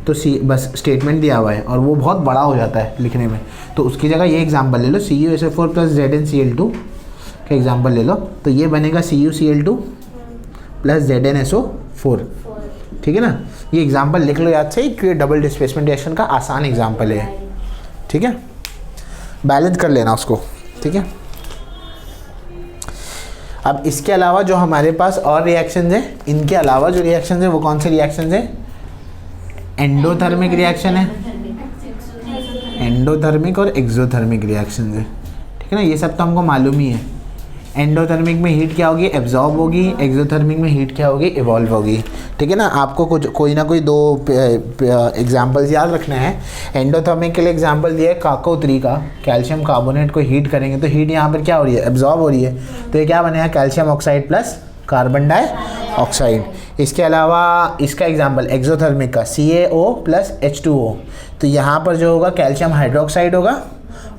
तो बस स्टेटमेंट दिया हुआ है और वो बहुत बड़ा हो जाता है लिखने में, तो उसकी जगह ये एग्जाम्पल ले लो, CuSO4 + ZnCl2 का एग्जाम्पल ले लो। तो ये बनेगा CuCl2 + ZnSO4, ठीक है ना। ये एग्जाम्पल लिख लो याद से कि डबल डिस्प्लेसमेंट रिएक्शन का आसान एग्जाम्पल है, ठीक है। बैलेंस कर लेना उसको, ठीक है। अब इसके अलावा जो हमारे पास और रिएक्शंस हैं, इनके अलावा जो रिएक्शंस हैं वो कौन से रिएक्शंस हैं? एंडोथर्मिक रिएक्शन है, एंडोथर्मिक और एक्सोथर्मिक रिएक्शन है, ठीक है ना। ये सब तो हमको मालूम ही है। एंडोथर्मिक में हीट क्या होगी? एब्जॉर्ब होगी। एक्सोथर्मिक में हीट क्या होगी? इवॉल्व होगी, ठीक है ना। आपको कुछ कोई ना कोई दो एग्जाम्पल्स याद रखने हैं। एंडोथर्मिक के लिए एग्जाम्पल दिया है काको3 का, कैल्शियम कार्बोनेट को हीट करेंगे तो हीट यहाँ पर क्या हो रही है? एब्जॉर्ब हो रही है, तो ये क्या बनेगा? Calcium oxide plus carbon dioxide. इसके अलावा इसका एग्जाम्पल एक्सोथर्मिक का CaO + H2O, तो यहाँ पर जो होगा कैल्शियम हाइड्रोक्साइड होगा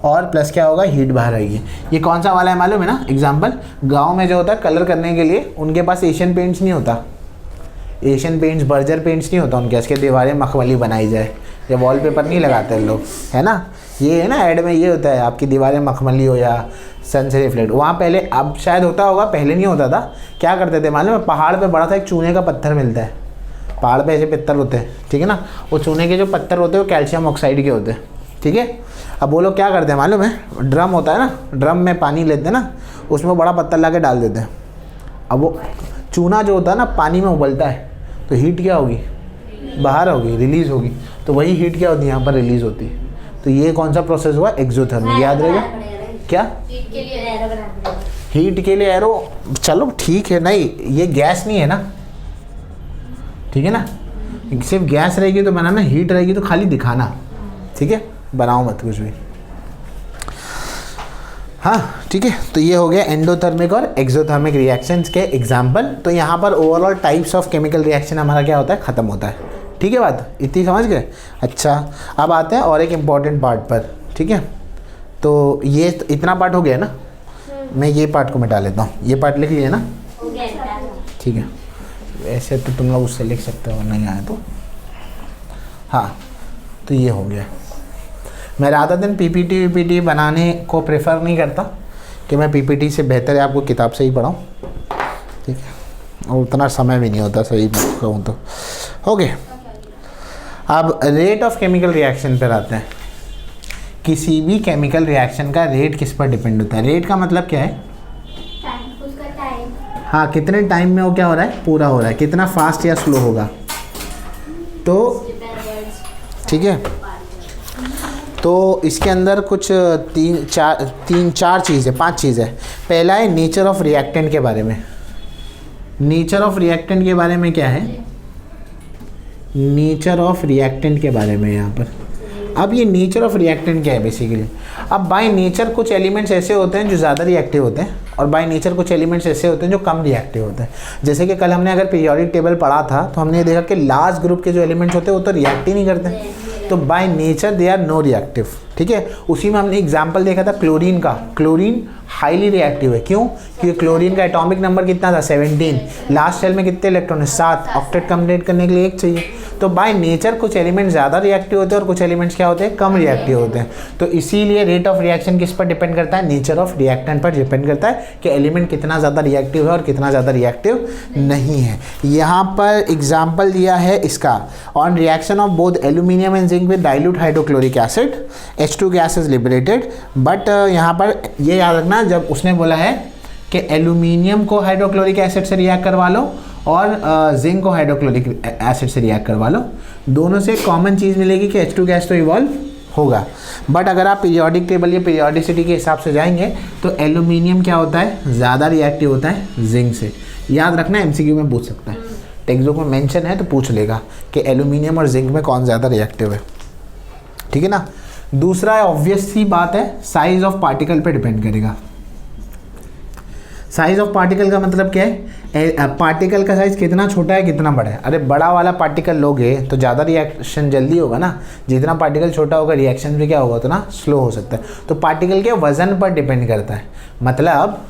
और प्लस क्या होगा? हीट बाहर आएगी। ये कौन सा वाला है मालूम है ना? एग्जाम्पल गांव में जो होता है कलर करने के लिए, उनके पास एशियन पेंट्स नहीं होता, एशियन पेंट्स बर्जर पेंट्स नहीं होता उनके, इसके दीवारें मखमली बनाई जाए, या वॉलपेपर नहीं लगाते लोग, है ना। ये है ना ऐड में ये होता है, आपकी दीवारें मखमली हो या सन से रिफ्लेक्ट। वहाँ पहले, अब शायद होता होगा, पहले नहीं होता था। क्या करते थे मालूम है? पहाड़ पे बड़ा सा एक चूने का पत्थर मिलता है, पहाड़ पे ऐसे पत्थर होते हैं, ठीक है ना। वो चूने के जो पत्थर होते हैं वो कैल्शियम ऑक्साइड के होते हैं, ठीक है। अब वो लोग क्या करते हैं मालूम है? ड्रम होता है ना, ड्रम में पानी लेते हैं ना, उसमें बड़ा पत्थर ला के डाल देते हैं। अब वो चूना जो होता है ना पानी में उबलता है, तो हीट क्या होगी? बाहर होगी, रिलीज़ होगी। तो वही हीट क्या होती है? यहाँ पर रिलीज़ होती है। तो ये कौन सा प्रोसेस हुआ? एक्सोथर्मिक। याद रहेगा क्या? हीट के लिए एरो। चलो ठीक है, नहीं ये गैस नहीं है ना, ठीक है ना। सिर्फ गैस रहेगी तो बनाना, हीट रहेगी तो खाली दिखाना, ठीक है। बनाओ मत कुछ भी, हाँ ठीक है। तो ये हो गया एंडोथर्मिक और एक्सोथर्मिक रिएक्शंस के एग्जाम्पल। तो यहाँ पर overall types of chemical reaction हमारा क्या होता है? ख़त्म होता है, ठीक है। बात इतनी समझ गए? अच्छा, अब आते हैं और एक इम्पॉर्टेंट पार्ट पर, ठीक है। तो ये इतना पार्ट हो गया ना, मैं ये पार्ट को मिटा लेता हूँ। ये पार्ट लिख लिया ना, ठीक है। वैसे तो तुम लोग उससे लिख सकते हो, नहीं आया तो हाँ। तो ये हो गया। मैं ज़्यादा दिन PPT बनाने को प्रेफर नहीं करता कि मैं PPT से बेहतर है आपको किताब से ही पढ़ाऊँ, ठीक है। और उतना समय भी नहीं होता, सही कहूँ तो। ओके, अब रेट ऑफ केमिकल रिएक्शन पर आते हैं। किसी भी केमिकल रिएक्शन का रेट किस पर डिपेंड होता है? रेट का मतलब क्या है? उसका टाइम। हाँ, कितने टाइम में वो क्या हो रहा है? पूरा हो रहा है। कितना फास्ट या स्लो होगा, तो ठीक है। तो इसके अंदर कुछ तीन चार चीज़ें, 5 चीज़ें। पहला है नेचर ऑफ रिएक्टेंट के बारे में। नेचर ऑफ रिएक्टेंट के बारे में क्या है? नेचर ऑफ रिएक्टेंट के बारे में यहाँ पर। अब ये नेचर ऑफ रिएक्टेंट क्या है बेसिकली? अब बाय नेचर कुछ एलिमेंट्स ऐसे होते हैं जो ज़्यादा रिएक्टिव होते हैं, और बाय नेचर कुछ एलिमेंट्स ऐसे होते हैं जो कम रिएक्टिव होते हैं। जैसे कि कल हमने अगर पीरियोडिक टेबल पढ़ा था तो हमने देखा कि लास्ट ग्रुप के जो एलिमेंट्स होते हैं वो तो रिएक्ट ही नहीं करते, तो by nature they are no reactive, ठीक है। उसी में हमने एग्जाम्पल देखा था क्लोरीन का। क्लोरीन हाईली रिएक्टिव है, क्यों? क्योंकि क्लोरीन का एटॉमिक नंबर कितना था? 17। लास्ट शेल में कितने इलेक्ट्रॉन है? 7। ऑक्टेट कंप्लीट करने के लिए 1 चाहिए। तो बाय नेचर कुछ एलिमेंट्स ज़्यादा रिएक्टिव होते हैं और कुछ एलिमेंट्स क्या होते हैं? कम रिएक्टिव होते हैं। तो इसीलिए रेट ऑफ रिएक्शन किस पर डिपेंड करता है? नेचर ऑफ रिएक्टेंट पर डिपेंड करता है कि एलिमेंट कितना ज़्यादा रिएक्टिव है और कितना ज़्यादा रिएक्टिव नहीं है। यहाँ पर एग्जाम्पल दिया है इसका, on reaction of both aluminium and zinc with dilute hydrochloric acid H2 gas is liberated. But यहाँ पर ये याद रखना, जब उसने बोला है कि एल्यूमिनियम को हाइड्रोक्लोरिक एसिड से रिएक्ट करवा लो और जिंक को हाइड्रोक्लोरिक एसिड से रिएक्ट करवा लो, दोनों से कॉमन चीज़ मिलेगी कि H2 गैस तो इवॉल्व होगा। बट अगर आप पीरियोडिक टेबल या पीरियोडिसिटी के हिसाब से जाएंगे तो एल्यूमिनियम क्या होता है? ज़्यादा रिएक्टिव होता है जिंक से। याद रखना, MCQ में पूछ सकता है, टेक्स्ट बुक में मेंशन है तो पूछ लेगा कि एल्यूमिनियम और जिंक में कौन ज़्यादा रिएक्टिव है, ठीक है ना। दूसरा है ऑब्वियस सी बात है, साइज ऑफ पार्टिकल पे डिपेंड करेगा। साइज ऑफ पार्टिकल का मतलब क्या है, पार्टिकल का साइज कितना छोटा है कितना बड़ा है। अरे बड़ा वाला पार्टिकल लोगे तो ज़्यादा रिएक्शन जल्दी होगा ना, जितना पार्टिकल छोटा होगा रिएक्शन भी क्या होगा तो ना स्लो हो सकता है। तो पार्टिकल के वजन पर डिपेंड करता है, मतलब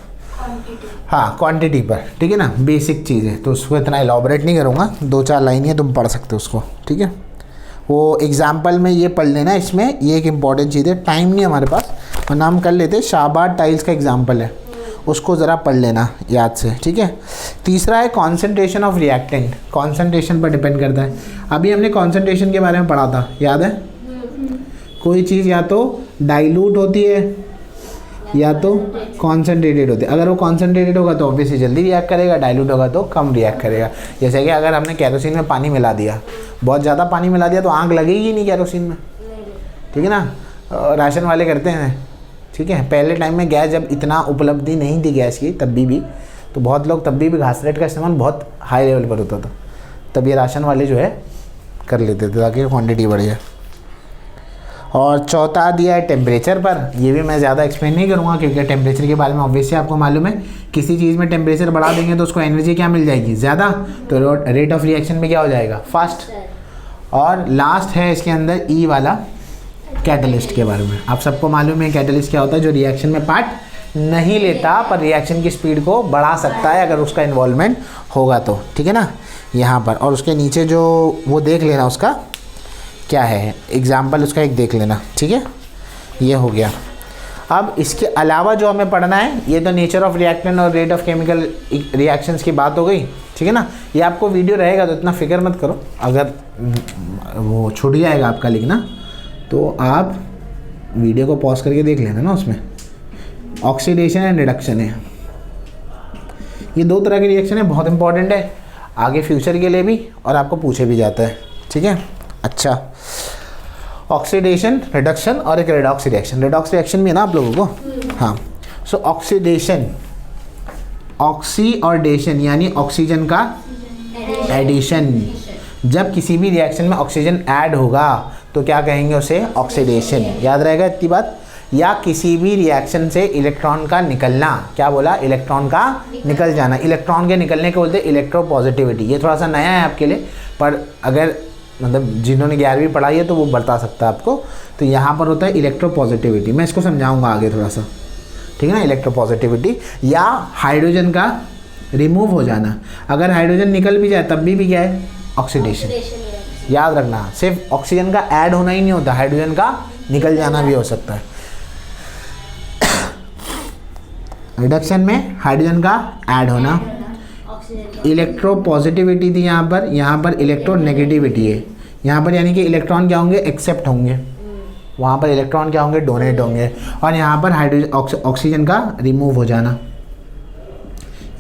हाँ क्वांटिटी पर, ठीक है ना, बेसिक चीज़ है तो उसको इतना एलॉबरेट नहीं करूँगा, 2-4 लाइन है तुम पढ़ सकते हो उसको, ठीक है। वो एग्जाम्पल में ये पढ़ लेना, इसमें ये एक इम्पॉर्टेंट चीज़ है, टाइम नहीं हमारे पास वरना हम कर लेते। शाहबाद टाइल्स का एग्जाम्पल है, उसको ज़रा पढ़ लेना याद से, ठीक है। तीसरा है कॉन्सेंट्रेशन ऑफ रिएक्टेंट, कॉन्सेंट्रेशन पर डिपेंड करता है। अभी हमने कॉन्सेंट्रेशन के बारे में पढ़ा था, याद है? कोई चीज़ या तो डाइल्यूट होती है या तो कॉन्सेंट्रेटेड होती है। अगर वो कॉन्सेंट्रेटेड होगा तो ऑब्वियसली जल्दी रिएक्ट करेगा, डाइल्यूट होगा तो कम रिएक्ट करेगा। जैसे कि अगर हमने केरोसिन में पानी मिला दिया, बहुत ज़्यादा पानी मिला दिया तो आग लगेगी नहीं केरोसिन में, ठीक है ना। राशन वाले करते हैं, ठीक है। पहले टाइम में गैस जब इतना उपलब्धि नहीं थी गैस की तब भी तो बहुत लोग तब भी घासलेट का इस्तेमाल बहुत हाई लेवल पर होता था, तब ये राशन वाले जो है कर लेते थे ताकि क्वांटिटी बढ़ जाए। और चौथा दिया है टेम्परेचर पर, ये भी मैं ज़्यादा एक्सप्लेन नहीं करूँगा क्योंकि टेम्परेचर के बारे में ऑब्वियसली आपको मालूम है, किसी चीज़ में टेम्परेचर बढ़ा देंगे तो उसको एनर्जी क्या मिल जाएगी ज़्यादा, तो रेट ऑफ रिएक्शन में क्या हो जाएगा फास्ट। और लास्ट है इसके अंदर ई वाला कैटलिस्ट के बारे में। आप सबको मालूम है कैटलिस्ट क्या होता है, जो रिएक्शन में पार्ट नहीं लेता पर रिएक्शन की स्पीड को बढ़ा सकता है अगर उसका इन्वॉल्वमेंट होगा तो, ठीक है ना, यहाँ पर। और उसके नीचे जो वो देख लेना उसका क्या है एग्जाम्पल, उसका एक देख लेना, ठीक है। ये हो गया। अब इसके अलावा जो हमें पढ़ना है, ये तो नेचर ऑफ रिएक्टेंट और रेट ऑफ केमिकल रिएक्शंस की बात हो गई, ठीक है ना। ये आपको वीडियो रहेगा तो इतना फिक्र मत करो, अगर वो छूट जाएगा आपका लिखना तो आप वीडियो को पॉज करके देख लेना ना। उसमें ऑक्सीडेशन एंड रिडक्शन है, ये 2 तरह के रिएक्शन है, बहुत इंपॉर्टेंट है आगे फ्यूचर के लिए भी और आपको पूछे भी जाता है, ठीक है। अच्छा, ऑक्सीडेशन, रिडक्शन और एक रेडॉक्स रिएक्शन। रेडॉक्स रिएक्शन भी है ना आप लोगों को, हाँ। सो ऑक्सीडेशन, ऑक्सी और डेशन यानी ऑक्सीजन का एडिशन। जब किसी भी रिएक्शन में ऑक्सीजन ऐड होगा तो क्या कहेंगे उसे, ऑक्सीडेशन। याद रहेगा इतनी बात। या किसी भी रिएक्शन से इलेक्ट्रॉन का निकलना, क्या बोला, इलेक्ट्रॉन का निकल जाना। इलेक्ट्रॉन के निकलने को बोलते हैं इलेक्ट्रोपॉजिटिविटी। ये थोड़ा सा नया है आपके लिए, पर अगर मतलब जिन्होंने 11वीं पढ़ाई है तो वो बता सकता है आपको। तो यहाँ पर होता है इलेक्ट्रोपॉजिटिविटी, मैं इसको समझाऊंगा आगे थोड़ा सा, ठीक है ना। इलेक्ट्रोपॉजिटिविटी या हाइड्रोजन का रिमूव हो जाना। अगर हाइड्रोजन निकल भी जाए तब भी क्या है, ऑक्सीडेशन। याद रखना, सिर्फ ऑक्सीजन का ऐड होना ही नहीं होता, हाइड्रोजन का निकल जाना भी हो सकता है। रिडक्शन में हाइड्रोजन का ऐड होना। इलेक्ट्रोपॉजिटिविटी थी यहाँ पर इलेक्ट्रोनेगेटिविटी है। यहाँ पर यानी कि इलेक्ट्रॉन क्या होंगे, एक्सेप्ट होंगे, वहाँ पर इलेक्ट्रॉन क्या होंगे, डोनेट होंगे। और यहाँ पर हाइड्रोजन ऑक्सीजन का रिमूव हो जाना,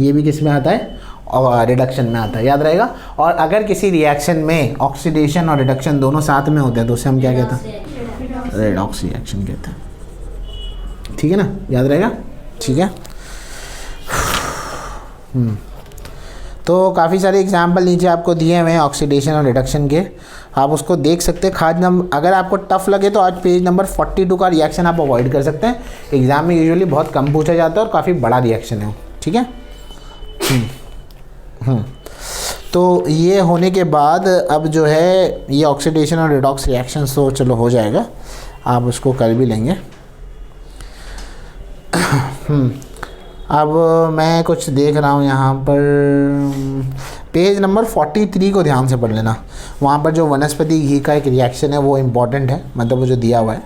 ये भी किस में आता है, और रिडक्शन में आता है, याद रहेगा। और अगर किसी रिएक्शन में ऑक्सीडेशन और रिडक्शन दोनों साथ में होते हैं तो उसे हम क्या कहते हैं, रेडॉक्स रिएक्शन कहते हैं, ठीक है ना, याद रहेगा, ठीक है। तो काफ़ी सारे एग्जाम्पल नीचे आपको दिए हुए हैं ऑक्सीडेशन और रिडक्शन के, आप उसको देख सकते हैं। खाद नंबर अगर आपको टफ लगे तो आज पेज नंबर 42 का रिएक्शन आप अवॉइड कर सकते हैं, एग्जाम में यूजुअली बहुत कम पूछा जाता है और काफ़ी बड़ा रिएक्शन है, ठीक है। तो ये होने के बाद अब जो है ये ऑक्सीडेशन और रिडॉक्स रिएक्शन तो चलो हो जाएगा, आप उसको कर भी लेंगे। अब मैं कुछ देख रहा हूँ यहाँ पर, पेज नंबर 43 को ध्यान से पढ़ लेना। वहाँ पर जो वनस्पति घी का एक रिएक्शन है वो इम्पॉर्टेंट है, मतलब वो जो दिया हुआ है।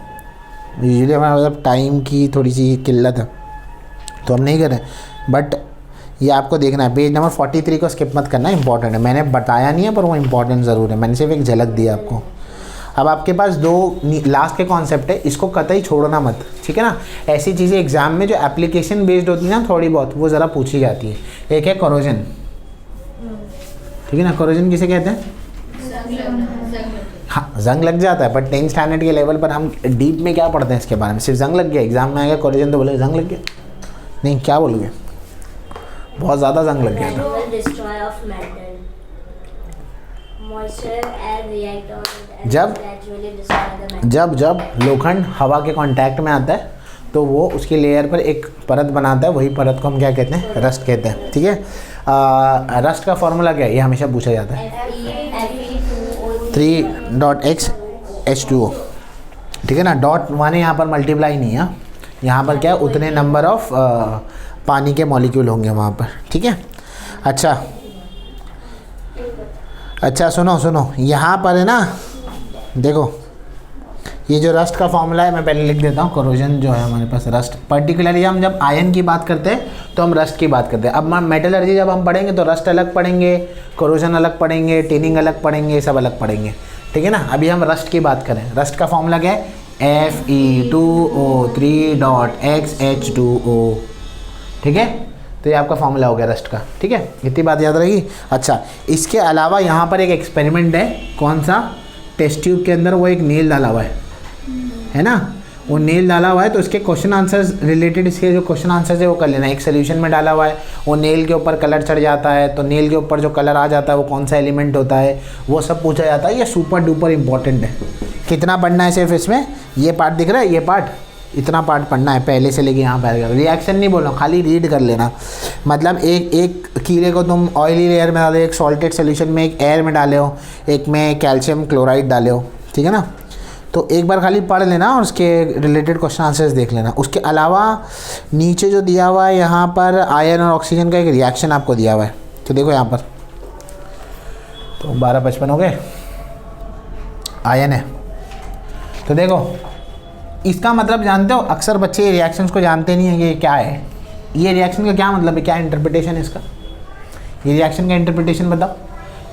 यूजुअली हमारा मतलब टाइम की थोड़ी सी किल्लत है तो हम नहीं करें, बट ये आपको देखना है। पेज नंबर 43 को स्किप मत करना, इंपॉर्टेंट है। मैंने बताया नहीं है पर वो इम्पॉर्टेंट ज़रूर है, मैंने सिर्फ एक झलक दिया आपको। अब आपके पास 2 लास्ट के कॉन्सेप्ट है, इसको कतई छोड़ना मत, ठीक है ना। ऐसी चीज़ें एग्जाम में जो एप्लीकेशन बेस्ड होती है ना थोड़ी बहुत, वो ज़रा पूछी जाती है। एक है कोरोजन, ठीक है ना। कोरोजन किसे कहते हैं, हाँ जंग लग जाता है, बट 10th स्टैंडर्ड के लेवल पर हम डीप में क्या पढ़ते हैं इसके बारे में, सिर्फ जंग लग गया। एग्जाम में आएगा कोरोजन तो बोले जंग लग गया, नहीं क्या बोलोगे, बहुत ज़्यादा जंग लग गया था। Moisture and react on it and जब- gradually destroy the metal. जब लोखंड हवा के कांटेक्ट में आता है तो वो उसकी लेयर पर एक परत बनाता है, वही परत को हम क्या कहते हैं, रस्ट कहते हैं। ठीक है, रस्ट का फॉर्मूला क्या है, ये हमेशा पूछा जाता है, Fe2O3 3.x H2O। ठीक है ना, डॉट माने यहाँ पर मल्टीप्लाई नहीं है, यहाँ पर क्या है, उतने नंबर ऑफ पानी के मॉलिक्यूल होंगे वहाँ पर। ठीक है, अच्छा सुनो, यहाँ पर है ना, देखो ये जो रस्ट का फॉर्मूला है मैं पहले लिख देता हूँ। कोरोजन जो है हमारे पास, रस्ट पर्टिकुलरली हम जब आयन की बात करते हैं तो हम रस्ट की बात करते हैं। अब मेटलर्जी जब हम पढ़ेंगे तो रस्ट अलग पढ़ेंगे, कोरोजन अलग पढ़ेंगे, टिनिंग अलग पढ़ेंगे, सब अलग पढ़ेंगे। ठीक है ना, अभी हम रस्ट की बात करें। रस्ट का फॉर्मूला क्या है, Fe2O3.xH2O। ठीक है, तो ये आपका फॉर्मूला हो गया रस्ट का। ठीक है, इतनी बात याद रहेगी। अच्छा, इसके अलावा यहाँ पर एक एक्सपेरिमेंट है, कौन सा, टेस्ट ट्यूब के अंदर वो एक नेल डाला हुआ है ना, वो नेल डाला हुआ है, तो इसके क्वेश्चन आंसर्स रिलेटेड, इसके जो क्वेश्चन आंसर्स है वो कर लेना। एक सोल्यूशन में डाला हुआ है, वो नेल के ऊपर कलर चढ़ जाता है, तो नेल के ऊपर जो कलर आ जाता है वो कौन सा एलिमेंट होता है, वो सब पूछा जाता है। ये सुपर डुपर इंपॉर्टेंट है। कितना पढ़ना है सिर्फ इसमें, ये पार्ट दिख रहा है, ये पार्ट, इतना पार्ट पढ़ना है पहले से लेके यहाँ पर। रिएक्शन नहीं बोल रहा हूँ, खाली रीड कर लेना। मतलब एक कीड़े को तुम ऑयली लेयर में डाले, एक सॉल्टेड सोल्यूशन में, एक एयर में डाले हो, एक में कैल्शियम क्लोराइड डाले हो। ठीक है ना, तो एक बार खाली पढ़ लेना और उसके रिलेटेड क्वेश्चन आंसर्स देख लेना। उसके अलावा नीचे जो दिया हुआ है यहाँ पर आयरन और ऑक्सीजन का एक रिएक्शन आपको दिया हुआ है, तो देखो यहाँ पर, तो 12:55 हो गए, आयन है। तो देखो इसका मतलब जानते हो, अक्सर बच्चे रिएक्शंस को जानते नहीं हैं कि ये क्या है, ये रिएक्शन का क्या मतलब है, क्या इंटरप्रिटेशन है इसका, ये रिएक्शन का इंटरप्रिटेशन बताओ।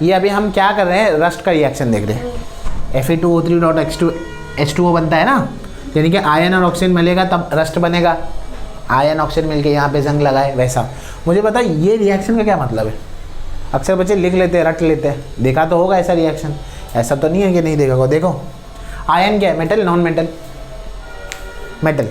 ये अभी हम क्या कर रहे हैं, रस्ट का रिएक्शन देख रहे हैं। Fe2O3.H2O बनता है ना, यानी कि आयन और ऑक्सीजन मिलेगा तब रस्ट बनेगा। आयन ऑक्सीजन मिलके यहाँ पे जंग लगाए, वैसा। मुझे पता ये रिएक्शन का क्या मतलब है, अक्सर बच्चे लिख लेते हैं, रट लेते हैं। देखा तो होगा ऐसा रिएक्शन, ऐसा तो नहीं है कि नहीं देखा होगा। देखो आयन क्या है, मेटल, नॉन मेटल, मेटल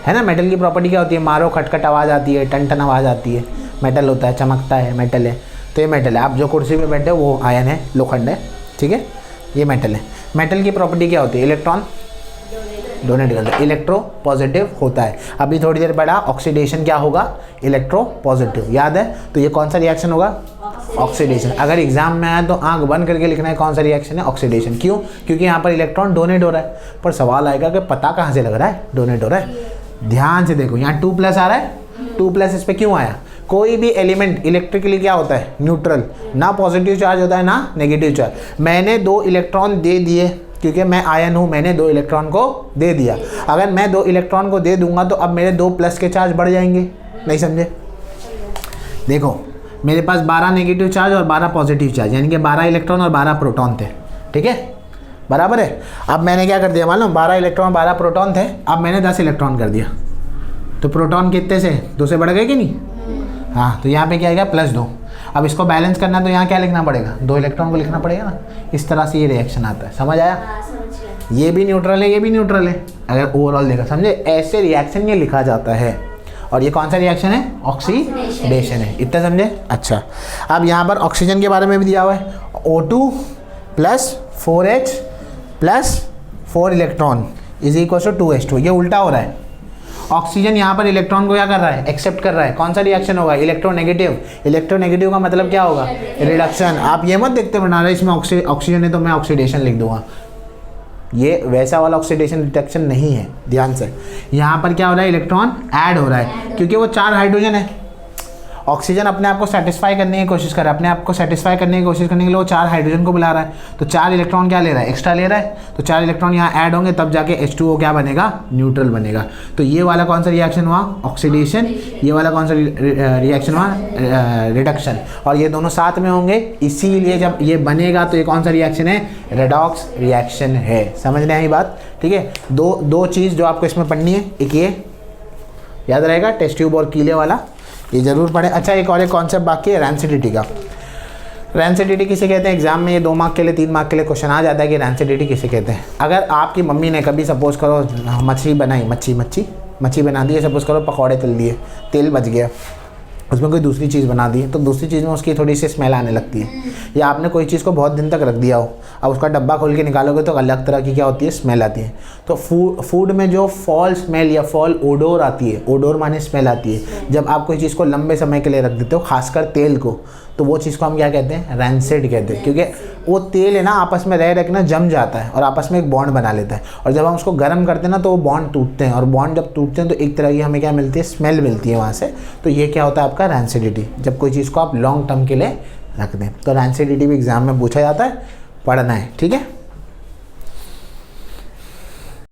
है ना। मेटल की प्रॉपर्टी क्या होती है, मारो खटखट आवाज़ आती है, टन टन आवाज़ आती है, मेटल होता है, चमकता है, मेटल है। तो ये मेटल है। आप जो कुर्सी पे बैठे हो वो आयन है, लोखंड है। ठीक है, ये मेटल है। मेटल की प्रॉपर्टी क्या होती है, इलेक्ट्रॉन डोनेट करता है, इलेक्ट्रो पॉजिटिव होता है। अभी थोड़ी देर पढ़ा, ऑक्सीडेशन क्या होगा, इलेक्ट्रो पॉजिटिव, याद है। तो ये कौन सा रिएक्शन होगा, ऑक्सीडेशन। अगर एग्जाम में आया तो आंख बंद करके लिखना है कौन सा रिएक्शन है, ऑक्सीडेशन। क्यों, क्योंकि यहाँ पर इलेक्ट्रॉन डोनेट हो रहा है। पर सवाल आएगा कि पता कहाँ से लग रहा है डोनेट हो रहा है। ध्यान से देखो, यहाँ 2+ आ रहा है, 2+ इस पर क्यों आया। कोई भी एलिमेंट इलेक्ट्रिकली क्या होता है, न्यूट्रल, ना पॉजिटिव चार्ज होता है ना नेगेटिव चार्ज। मैंने 2 इलेक्ट्रॉन दे दिए क्योंकि मैं आयन हूँ, मैंने 2 इलेक्ट्रॉन को दे दिया। अगर मैं 2 इलेक्ट्रॉन को दे दूंगा तो अब मेरे 2+ के चार्ज बढ़ जाएंगे, नहीं समझे। देखो मेरे पास 12 नेगेटिव चार्ज और 12 पॉजिटिव चार्ज, यानी कि 12 इलेक्ट्रॉन और 12 प्रोटॉन थे। ठीक है, बराबर है। अब मैंने क्या कर दिया मालूम, 12 इलेक्ट्रॉन 12 प्रोटॉन थे, अब मैंने 10 इलेक्ट्रॉन कर दिया। तो प्रोटॉन कितने से, 2 से बढ़ गए कि नहीं। हाँ, तो यहाँ पे क्या आएगा, +2। अब इसको बैलेंस करना तो यहाँ क्या लिखना पड़ेगा, 2 इलेक्ट्रॉन को लिखना पड़ेगा ना। इस तरह से ये रिएक्शन आता है, समझ आया। ये भी न्यूट्रल है, ये भी न्यूट्रल है, अगर ओवरऑल देखा, समझे। ऐसे रिएक्शन ये लिखा जाता है। और ये कौन सा रिएक्शन है, ऑक्सीडेशन है, इतना समझे। अच्छा, अब यहाँ पर ऑक्सीजन के बारे में भी दिया हुआ है, O2 + 4H + 4 इलेक्ट्रॉन = 2H2। ये उल्टा हो रहा है। ऑक्सीजन यहाँ पर इलेक्ट्रॉन को क्या कर रहा है, एक्सेप्ट कर रहा है। कौन सा रिएक्शन होगा, इलेक्ट्रोनेगेटिव। इलेक्ट्रोनेगेटिव का मतलब क्या होगा, रिडक्शन। आप ये मत देखते बना रहे इसमें ऑक्सीजन है तो मैं ऑक्सीडेशन लिख दूंगा, ये वैसा वाला ऑक्सीडेशन रिडक्शन नहीं है। ध्यान से, यहाँ पर क्या हो रहा है, इलेक्ट्रॉन ऐड हो रहा है, क्योंकि वो 4 हाइड्रोजन है। ऑक्सीजन अपने आप को सेटिस्फाई करने की कोशिश कर रहा है, अपने आप को सेटिस्फाई करने की कोशिश करने के लिए वो 4 हाइड्रोजन को बुला रहा है। तो 4 इलेक्ट्रॉन क्या ले रहा है, एक्स्ट्रा ले रहा है। तो 4 इलेक्ट्रॉन यहाँ ऐड होंगे तब जाके H2O क्या बनेगा, न्यूट्रल बनेगा। तो ये वाला कौन सा रिएक्शन हुआ, ऑक्सीडेशन। ये वाला कौन सा रिएक्शन हुआ, रिडक्शन। और ये दोनों साथ में होंगे, इसीलिए जब ये बनेगा तो ये कौन सा रिएक्शन है, रेडॉक्स रिएक्शन है। समझ रहे हैं ये बात। ठीक है, दो चीज़ जो आपको इसमें पढ़नी है, एक ये याद रहेगा, टेस्ट ट्यूब और कीले वाला, ये जरूर पढ़े। अच्छा, एक और एक कॉन्सेप्ट बाकी है, रैंसिडिटी का। रैंसिडिटी किसे कहते हैं, एग्जाम में ये 2 मार्क के लिए 3 मार्क के लिए क्वेश्चन आ जाता है कि रैंसिडिटी किसे कहते हैं। अगर आपकी मम्मी ने कभी सपोज करो मछली बनाई, मच्छी बना दी है, सपोज करो पकौड़े तल दिए, तेल बच गया, उसमें कोई दूसरी चीज़ बना दी तो दूसरी चीज़ में उसकी थोड़ी सी स्मेल आने लगती है। या आपने कोई चीज़ को बहुत दिन तक रख दिया हो, अब उसका डब्बा खोल के निकालोगे तो अलग तरह की क्या होती है, स्मेल आती है। तो फूड में जो फॉल स्मेल या फॉल ओडोर आती है, ओडोर माने स्मेल आती है, जब आप कोई चीज़ को लंबे समय के लिए रख देते हो, खासकर तेल को, तो वो चीज़ को हम क्या कहते हैं, रैंसिड कहते हैं। क्योंकि वो तेल है ना आपस में रह के ना जम जाता है और आपस में एक बॉन्ड बना लेता है, और जब हम उसको गर्म करते हैं ना तो वो बॉन्ड टूटते हैं, और बॉन्ड जब टूटते हैं तो एक तरह की हमें क्या मिलती है, स्मेल मिलती है वहाँ से। तो ये क्या होता है आपका रैंसिडिटी, जब कोई चीज़ को आप लॉन्ग टर्म के लिए रख दें। तो रैंसिडिटी भी एग्जाम में पूछा जाता है, पढ़ना है, ठीक है।